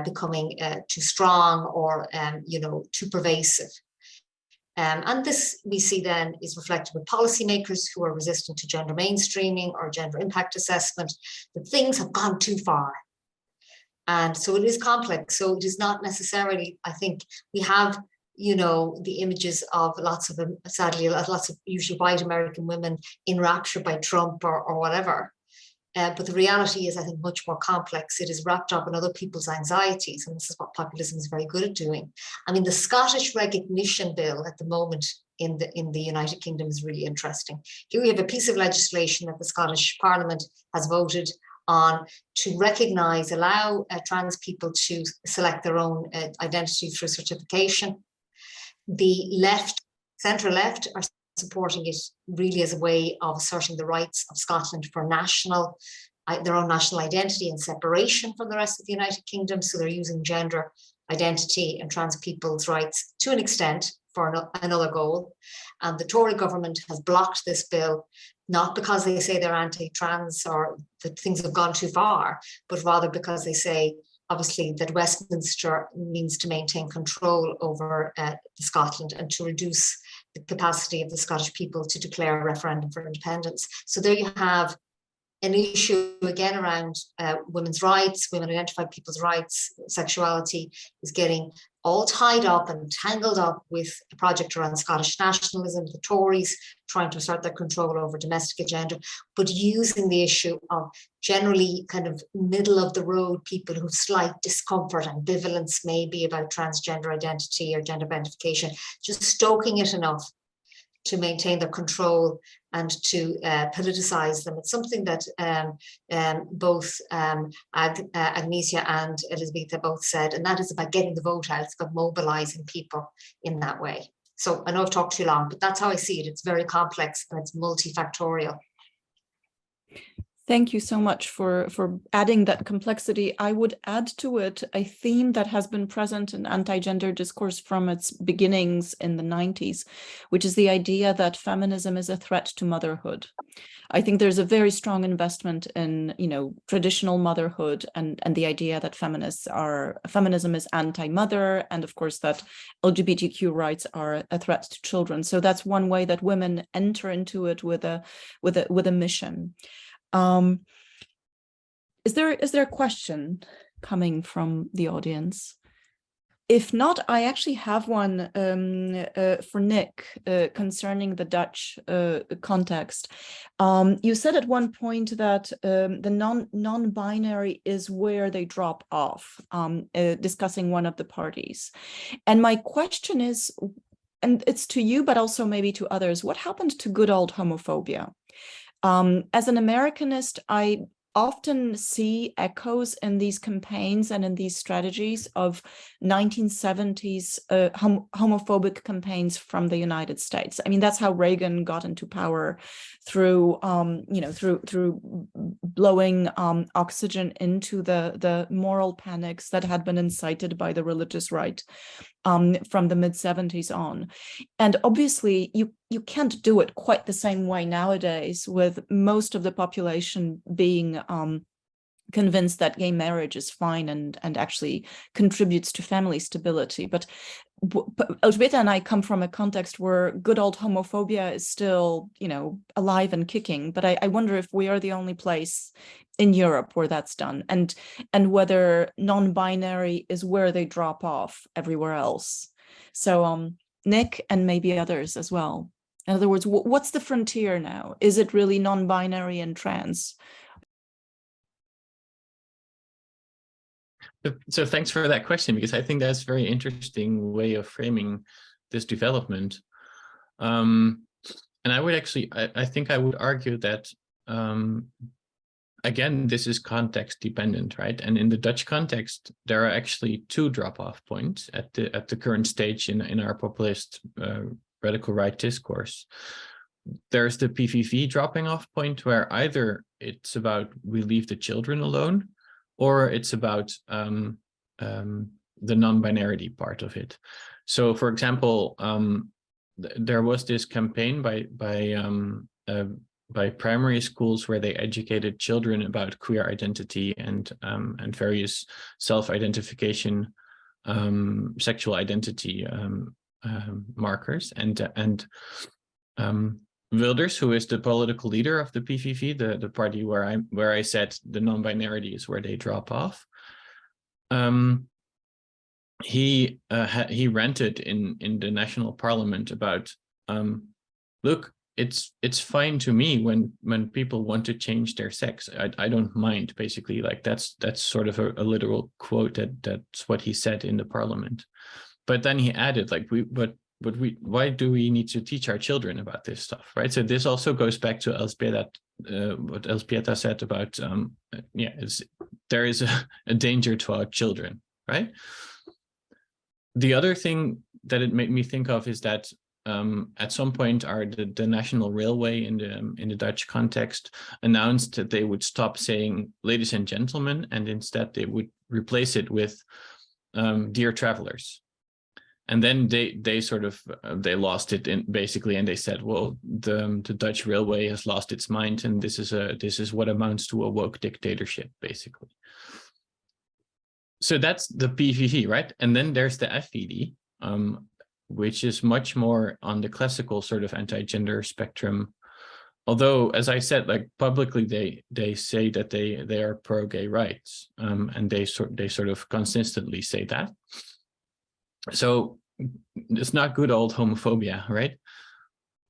becoming too strong or too pervasive. And this we see then is reflected with policymakers who are resistant to gender mainstreaming or gender impact assessment, that things have gone too far. And so it is complex. So it is not necessarily, I think we have, the images of sadly, lots of usually white American women enraptured by Trump or whatever. But the reality is, I think, much more complex. It is wrapped up in other people's anxieties, and this is what populism is very good at doing. I mean, the Scottish recognition bill at the moment in the United Kingdom is really interesting. Here we have a piece of legislation that the Scottish Parliament has voted on to recognise, allow trans people to select their own identity through certification. The left, centre left, are supporting it really as a way of asserting the rights of Scotland for their own national identity and separation from the rest of the United Kingdom. So they're using gender identity and trans people's rights to an extent for another goal. And the Tory government has blocked this bill, not because they say they're anti-trans or that things have gone too far, but rather because they say obviously that Westminster means to maintain control over Scotland and to reduce the capacity of the Scottish people to declare a referendum for independence. So there you have an issue again around women's rights, women identified people's rights, sexuality is getting all tied up and tangled up with a project around Scottish nationalism, the Tories trying to assert their control over domestic agenda, but using the issue of generally kind of middle of the road people who have slight discomfort, ambivalence maybe about transgender identity or gender identification, just stoking it enough to maintain their control and to politicize them. It's something that both Agnieszka and Elżbieta both said, and that is about getting the vote out. It's about mobilizing people in that way. So I know I've talked too long, but that's how I see it. It's very complex and it's multifactorial. Thank you so much for adding that complexity. I would add to it a theme that has been present in anti-gender discourse from its beginnings in the 90s, which is the idea that feminism is a threat to motherhood. I think there's a very strong investment in, traditional motherhood and the idea that feminism is anti-mother, and of course that LGBTQ rights are a threat to children. So that's one way that women enter into it with a mission. Is there a question coming from the audience? If not, I actually have one for Nik concerning the Dutch context. You said at one point that the non-binary is where they drop off, discussing one of the parties. And my question is, and it's to you, but also maybe to others, what happened to good old homophobia? As an Americanist, I often see echoes in these campaigns and in these strategies of 1970s homophobic campaigns from the United States. I mean, that's how Reagan got into power, through through blowing oxygen into the moral panics that had been incited by the religious right from the mid-70s on. And obviously, you can't do it quite the same way nowadays, with most of the population being convinced that gay marriage is fine and actually contributes to family stability. But Elżbieta and I come from a context where good old homophobia is still, alive and kicking. But I wonder if we are the only place in Europe where that's done, and whether non-binary is where they drop off everywhere else. So Nik and maybe others as well. In other words, what's the frontier now? Is it really non-binary and trans? So thanks for that question, because I think that's a very interesting way of framing this development. And I would actually, I think I would argue that, again, this is context dependent, right? And in the Dutch context, there are actually two drop-off points at the current stage in our populist radical right discourse. There's the PVV dropping off point, where either it's about we leave the children alone, or it's about the non-binarity part of it. So, for example, there was this campaign by primary schools where they educated children about queer identity and various self-identification, sexual identity markers, and Wilders, who is the political leader of the PVV, the party where I said the non-binarity is where they drop off. He ranted in the national parliament about, look, it's fine to me when people want to change their sex. I don't mind, basically. Like that's sort of a literal quote that's what he said in the parliament. But then he added, like, why do we need to teach our children about this stuff, right? So this also goes back to Elżbieta, what Elżbieta said about, there is a danger to our children, right? The other thing that it made me think of is that at some point the National Railway in the Dutch context announced that they would stop saying "ladies and gentlemen," and instead they would replace it with "dear travelers." And then they sort of they lost it basically, and they said, well, the Dutch railway has lost its mind, and this is what amounts to a woke dictatorship, basically. so that's the PVV, right? And then there's the FVD, which is much more on the classical sort of anti-gender spectrum. Although, as I said, like publicly, they say that they are pro-gay rights, and they sort of consistently say that. So it's not good old homophobia, right?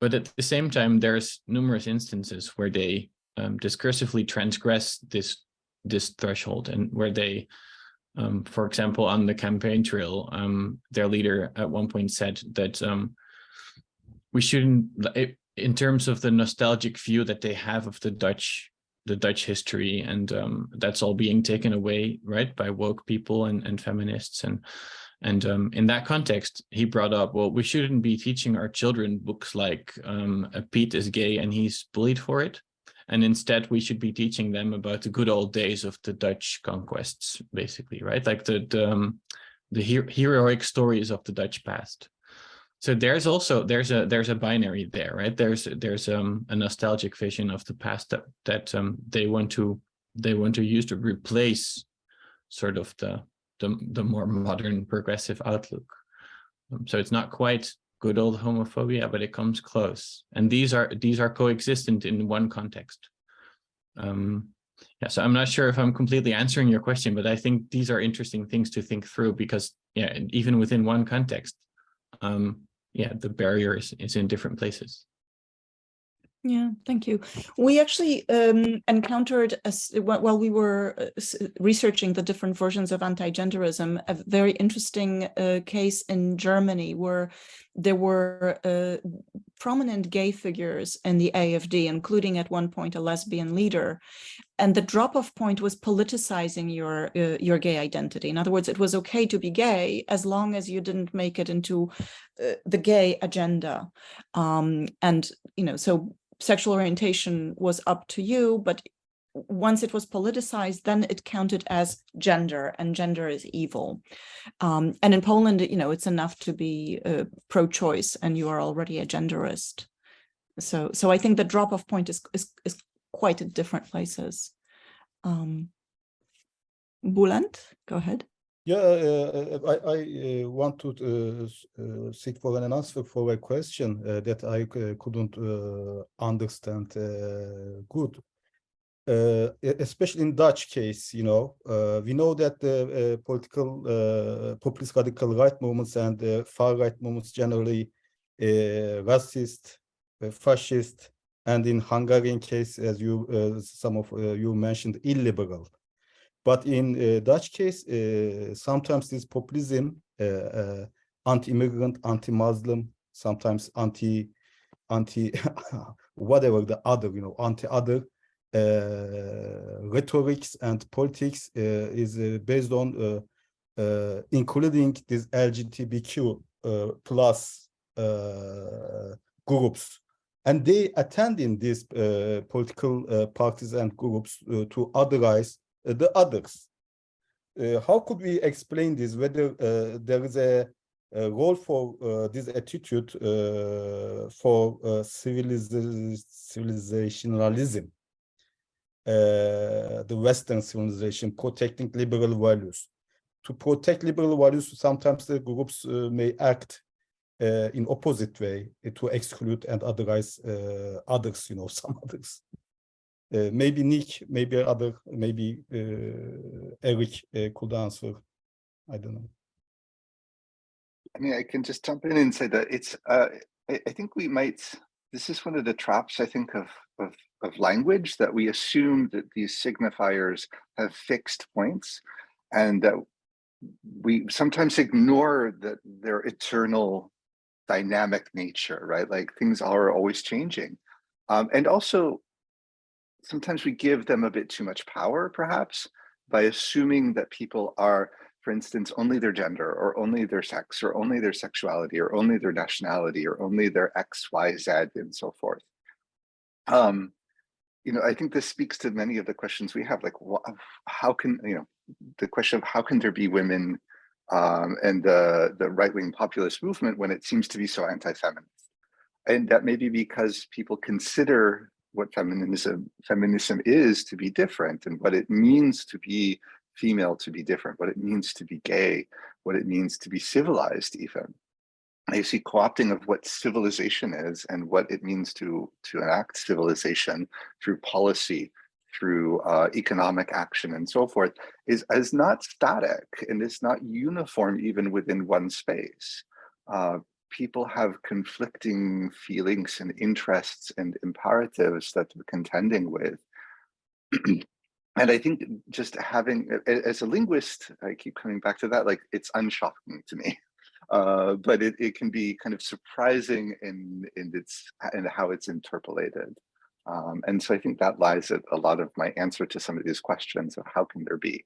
But at the same time, there's numerous instances where they discursively transgress this threshold, and where they, for example, on the campaign trail, their leader at one point said that we shouldn't, in terms of the nostalgic view that they have of the Dutch history, and that's all being taken away, right, by woke people and feminists, and in that context, he brought up, well, we shouldn't be teaching our children books like Pete is gay and he's bullied for it, and instead we should be teaching them about the good old days of the Dutch conquests, basically, right, like the heroic stories of the Dutch past. So there's a binary there, right? There's a nostalgic vision of the past that they want to use to replace sort of the more modern progressive outlook. So it's not quite good old homophobia, but it comes close. And these are coexistent in one context. Yeah, so I'm not sure if I'm completely answering your question, but I think these are interesting things to think through, because yeah, even within one context, yeah, the barrier is in different places. Yeah, thank you. We actually encountered, while we were researching the different versions of anti-genderism, a very interesting case in Germany where there were prominent gay figures in the AfD, including at one point a lesbian leader. And the drop-off point was politicizing your gay identity. In other words, it was okay to be gay as long as you didn't make it into the gay agenda. And, you know, so sexual orientation was up to you, but once it was politicized, then it counted as gender, and gender is evil. And in Poland, you know, it's enough to be pro-choice and you are already a genderist. So I think the drop-off point is quite at different places. Bülent, go ahead. Yeah, I want to seek for an answer for a question that I couldn't understand good. Especially in Dutch case, you know, we know that the political populist radical right movements and far right movements generally racist, fascist, and in Hungarian case, as you some of you mentioned, illiberal. But in Dutch case, sometimes this populism, anti-immigrant, anti-Muslim, sometimes anti whatever the other, you know, anti-other rhetorics and politics is based on including this LGBTQ plus groups. And they attend in these political parties and groups to otherize the others. How could we explain this, whether there is a role for this attitude for civilizationalism, the Western civilization, protecting liberal values? To protect liberal values, sometimes the groups may act in opposite way to exclude and otherize others, you know, some others. Maybe Nik, maybe other, maybe Eric could answer. I don't know. I mean, I can just jump in and say that it's. I think we might. This is one of the traps, I think, of language, that we assume that these signifiers have fixed points, and that we sometimes ignore that their eternal dynamic nature, right? Like things are always changing, and also. Sometimes we give them a bit too much power, perhaps, by assuming that people are, for instance, only their gender, or only their sex, or only their sexuality, or only their nationality, or only their X, Y, Z, and so forth. You know, I think this speaks to many of the questions we have, like, how can, you know, the question of how can there be women and the right-wing populist movement when it seems to be so anti-feminist? And that may be because people consider what feminism is to be different, and what it means to be female to be different, what it means to be gay, what it means to be civilized even. I see co-opting of what civilization is and what it means to enact civilization through policy, through economic action and so forth is not static and it's not uniform even within one space. People have conflicting feelings and interests and imperatives that they're contending with. And I think just having, as a linguist, I keep coming back to that, like it's unshocking to me. But it can be kind of surprising in how it's interpolated. And so I think that lies at a lot of my answer to some of these questions of how can there be.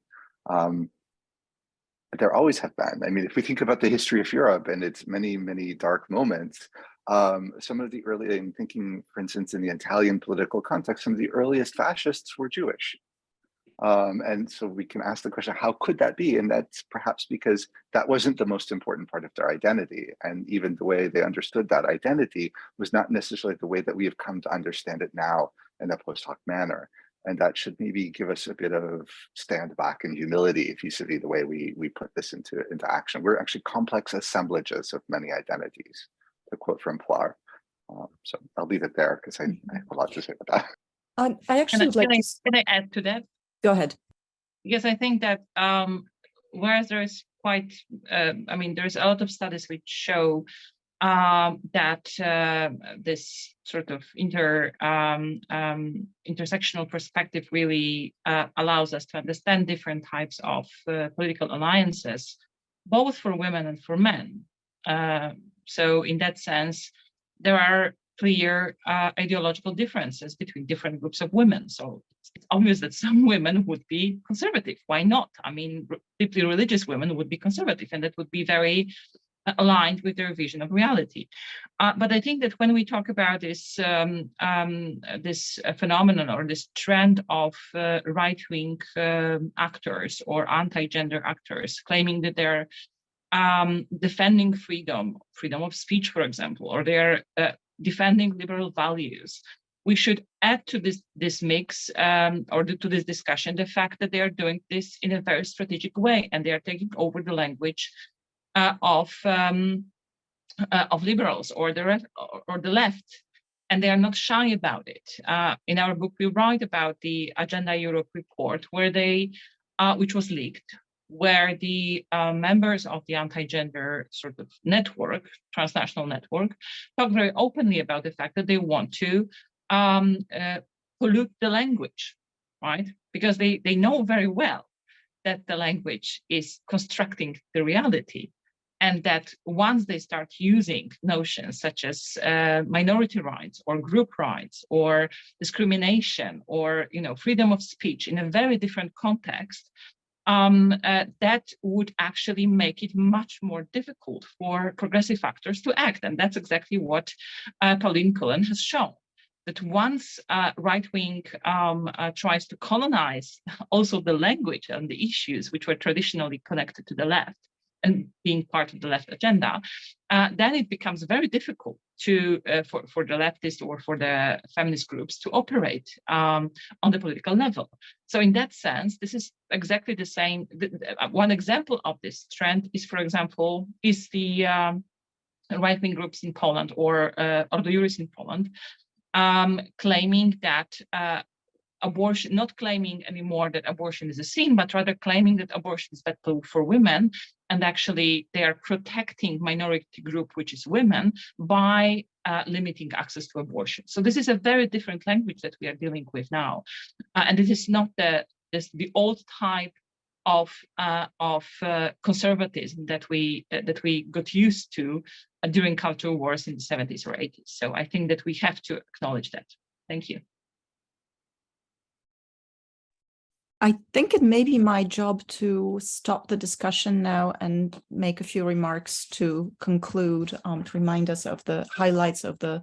There always have been. I mean, if we think about the history of Europe and its many, many dark moments, some of the early, I'm thinking, for instance, in the Italian political context, some of the earliest fascists were Jewish. And so we can ask the question, how could that be? And that's perhaps because that wasn't the most important part of their identity. And even the way they understood that identity was not necessarily the way that we have come to understand it now in a post hoc manner. And that should maybe give us a bit of stand back and humility vis-a-vis the way we put this into action. We're actually complex assemblages of many identities, to quote from Plar. So I'll leave it there because I have a lot to say about that. I actually would like to... Can I add to that? Go ahead. Because I think that whereas there is quite, I mean, there's a lot of studies which show that this sort of intersectional perspective really allows us to understand different types of political alliances, both for women and for men. So in that sense, there are clear ideological differences between different groups of women. So it's obvious that some women would be conservative. Why not? I mean, deeply religious women would be conservative, and that would be very aligned with their vision of reality. But I think that when we talk about this this phenomenon or this trend of right-wing actors or anti-gender actors claiming that they're defending freedom of speech, for example, or they're defending liberal values, we should add to this mix or to this discussion the fact that they are doing this in a very strategic way, and they are taking over the language of liberals or the left, and they are not shy about it. In our book, we write about the Agenda Europe report, where which was leaked, where the members of the anti-gender sort of network, transnational network, talk very openly about the fact that they want to pollute the language, right? Because they know very well that the language is constructing the reality, and that once they start using notions such as minority rights or group rights or discrimination or freedom of speech in a very different context, that would actually make it much more difficult for progressive actors to act. And that's exactly what Pauline Cullen has shown, that once right-wing tries to colonize also the language and the issues which were traditionally connected to the left and being part of the left agenda, then it becomes very difficult to for the leftist or for the feminist groups to operate on the political level. So in that sense, this is exactly the same. One example of this trend is, for example, the right-wing groups in Poland or the Eurasian in Poland, claiming that abortion, not claiming anymore that abortion is a sin, but rather claiming that abortion is better for women, and actually they are protecting minority group, which is women, by limiting access to abortion. So this is a very different language that we are dealing with now, and this is not the old type of conservatism that we got used to during cultural wars in the 70s or 80s. So I think that we have to acknowledge that. Thank you. I think it may be my job to stop the discussion now and make a few remarks to conclude, to remind us of the highlights of the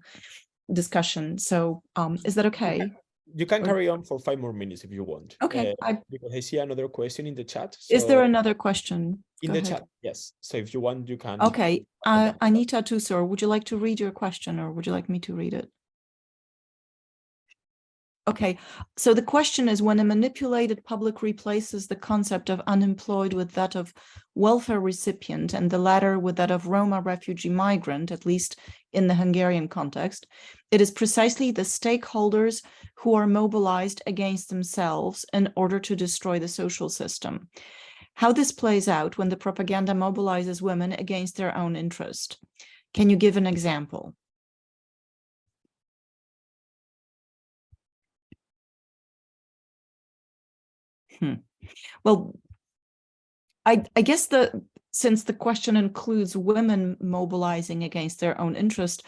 discussion. So is that okay? You can carry on for 5 more minutes if you want. Okay. Because I see another question in the chat. So is there another question? In the chat, yes. So if you want, you can. Okay. Anita Tusor, would you like to read your question, or would you like me to read it? Okay, so the question is, when a manipulated public replaces the concept of unemployed with that of welfare recipient and the latter with that of Roma refugee migrant, at least in the Hungarian context, it is precisely the stakeholders who are mobilized against themselves in order to destroy the social system. How this plays out when the propaganda mobilizes women against their own interest. Can you give an example? Well, I guess since the question includes women mobilizing against their own interest,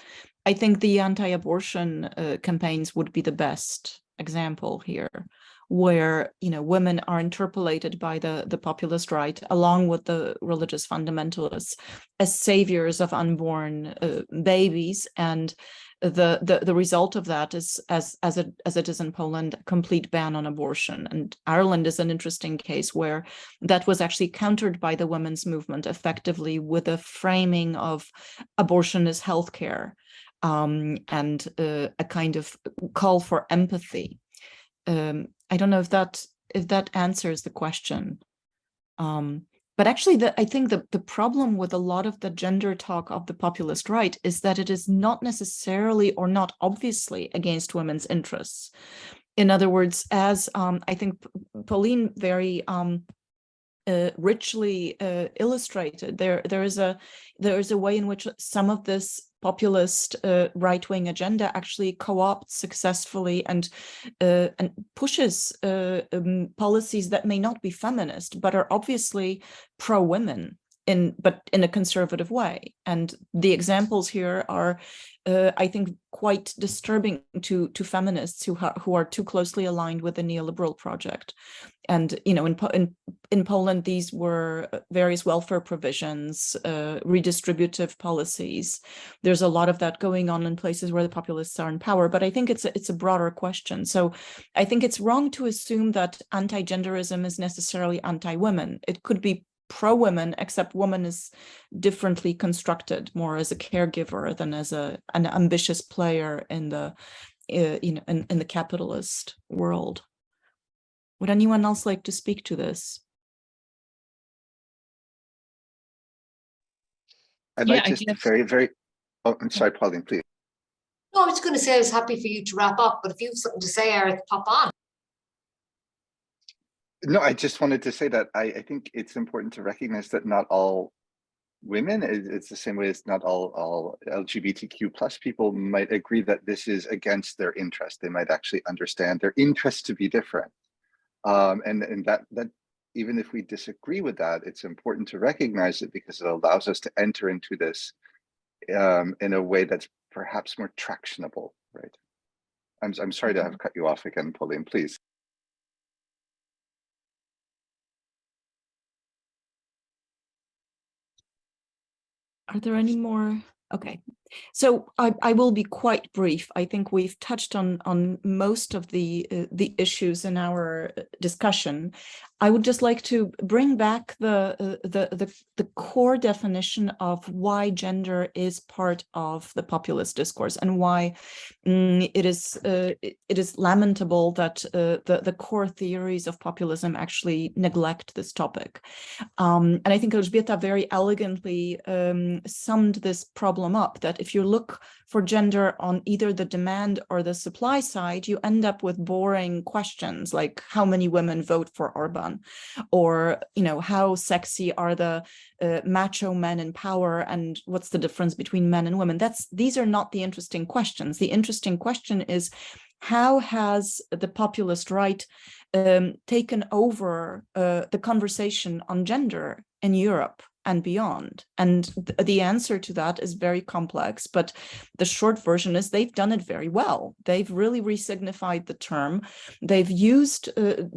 I think the anti-abortion campaigns would be the best example here, where women are interpolated by the populist right, along with the religious fundamentalists, as saviors of unborn babies, and the result of that is, as it is in Poland, a complete ban on abortion. And Ireland is an interesting case where that was actually countered by the women's movement effectively with a framing of abortion as healthcare, and a kind of call for empathy. I don't know if that answers the question. But actually, I think the problem with a lot of the gender talk of the populist right is that it is not necessarily or not obviously against women's interests. In other words, as I think Pauline very richly illustrated, there is a way in which some of this populist right-wing agenda actually co-opts successfully and pushes policies that may not be feminist but are obviously pro-women, but in a conservative way. And the examples here are, I think, quite disturbing to feminists who are too closely aligned with the neoliberal project. And in Poland, these were various welfare provisions, redistributive policies. There's a lot of that going on in places where the populists are in power. But I think it's a broader question. So I think it's wrong to assume that anti-genderism is necessarily anti-women. It could be pro-women, except woman is differently constructed, more as a caregiver than as an ambitious player in the in the capitalist world. Would anyone else like to speak to this? I'd like just very. Oh, I'm sorry, Pauline, please. No, I was going to say I was happy for you to wrap up, but if you have something to say, Eric, pop on. No, I just wanted to say that I think it's important to recognize that not all women, it's the same way as not all LGBTQ plus people might agree that this is against their interest. They might actually understand their interest to be different. And that even if we disagree with that, it's important to recognize it because it allows us to enter into this in a way that's perhaps more tractionable, right? I'm sorry to have cut you off again, Pauline, please. Are there any more? Okay, so I will be quite brief. I think we've touched on most of the issues in our discussion. I would just like to bring back the core definition of why gender is part of the populist discourse and why it is lamentable that the core theories of populism actually neglect this topic. And I think Elżbieta very elegantly summed this problem up, that if you look for gender on either the demand or the supply side, you end up with boring questions like how many women vote for Orban, or how sexy are the macho men in power, and what's the difference between men and women. These are not the interesting questions. The interesting question is, how has the populist right taken over the conversation on gender in Europe and beyond? And the answer to that is very complex, but the short version is they've done it very well. They've really resignified the term. They've used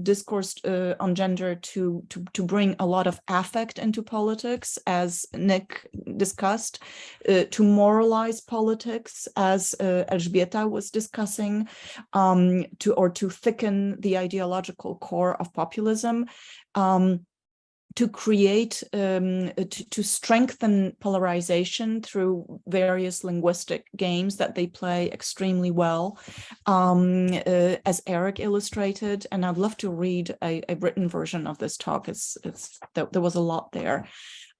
discourse on gender to bring a lot of affect into politics, as Nik discussed, to moralize politics, as Elżbieta was discussing, to thicken the ideological core of populism. to create, to strengthen polarization through various linguistic games that they play extremely well, as Eric illustrated. And I'd love to read a written version of this talk. There was a lot there.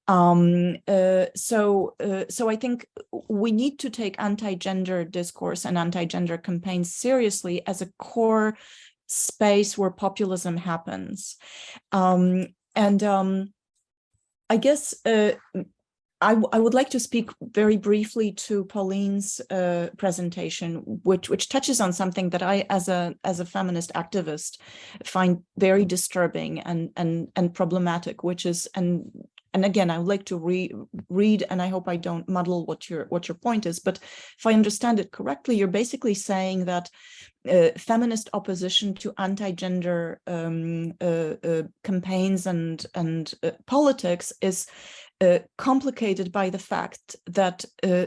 So I think we need to take anti-gender discourse and anti-gender campaigns seriously as a core space where populism happens. I guess I would like to speak very briefly to Pauline's presentation, which touches on something that I, as a feminist activist, find very disturbing and problematic, which is, and again, I would like to read, and I hope I don't muddle what your point is, but if I understand it correctly, you're basically saying that feminist opposition to anti-gender campaigns and politics is complicated by the fact that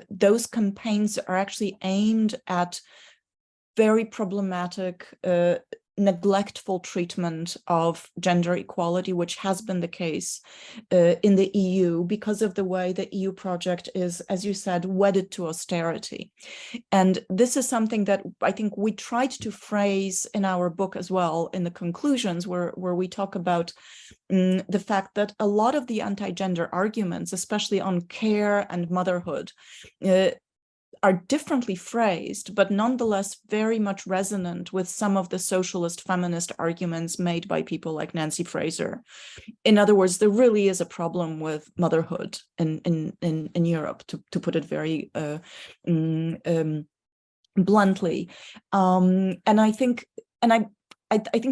those campaigns are actually aimed at very problematic, neglectful treatment of gender equality, which has been the case in the EU because of the way the EU project is, as you said, wedded to austerity. And this is something that I think we tried to phrase in our book as well, in the conclusions, where we talk about the fact that a lot of the anti-gender arguments, especially on care and motherhood, are differently phrased, but nonetheless very much resonant with some of the socialist feminist arguments made by people like Nancy Fraser. In other words, there really is a problem with motherhood in Europe, to put it very bluntly. And I think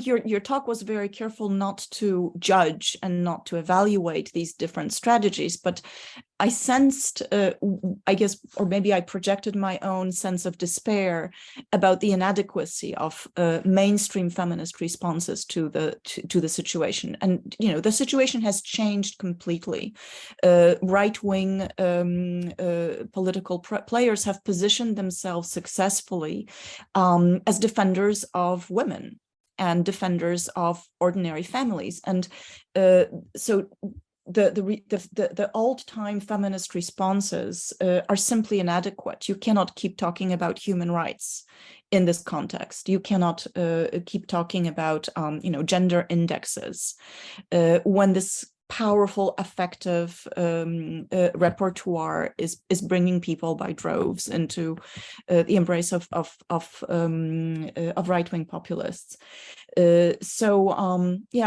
your talk was very careful not to judge and not to evaluate these different strategies, but I sensed, I guess, or maybe I projected my own sense of despair about the inadequacy of mainstream feminist responses to the situation. And the situation has changed completely. Right-wing political players have positioned themselves successfully as defenders of women and defenders of ordinary families, and so the old-time feminist responses are simply inadequate. You cannot keep talking about human rights in this context. You cannot keep talking about gender indexes when this powerful, effective repertoire is bringing people by droves into the embrace of right-wing populists. Yeah,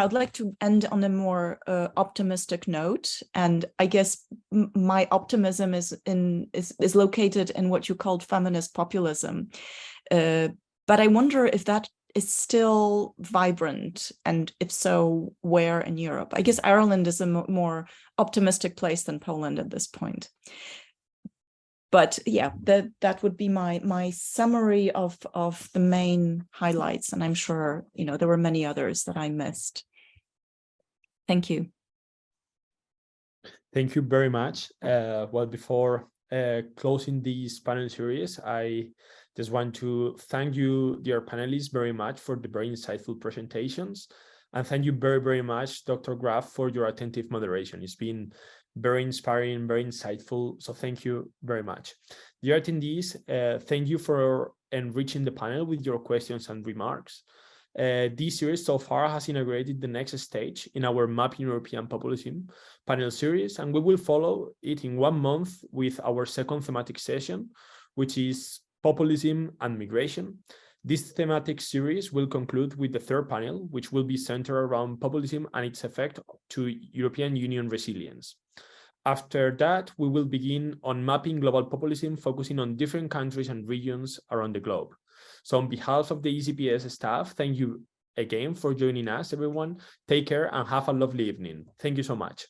I'd like to end on a more optimistic note, and I guess my optimism is located in what you called feminist populism. But I wonder if that is still vibrant, and if so, where in Europe? I guess Ireland is a more optimistic place than Poland at this point. But yeah, that would be my summary of the main highlights, and I'm sure there were many others that I missed. Thank you. Thank you very much. Well, before closing this panel series, I just want to thank you, dear panelists, very much for the very insightful presentations. And thank you very, very much, Dr. Graff, for your attentive moderation. It's been very inspiring, very insightful. So thank you very much. Dear attendees, thank you for enriching the panel with your questions and remarks. This series so far has inaugurated the next stage in our Mapping European Populism panel series, and we will follow it in 1 month with our second thematic session, which is Populism and Migration. This thematic series will conclude with the third panel, which will be centered around populism and its effect to European Union resilience. After that, we will begin on mapping global populism, focusing on different countries and regions around the globe. So on behalf of the ECPS staff, thank you again for joining us, everyone. Take care and have a lovely evening. Thank you so much.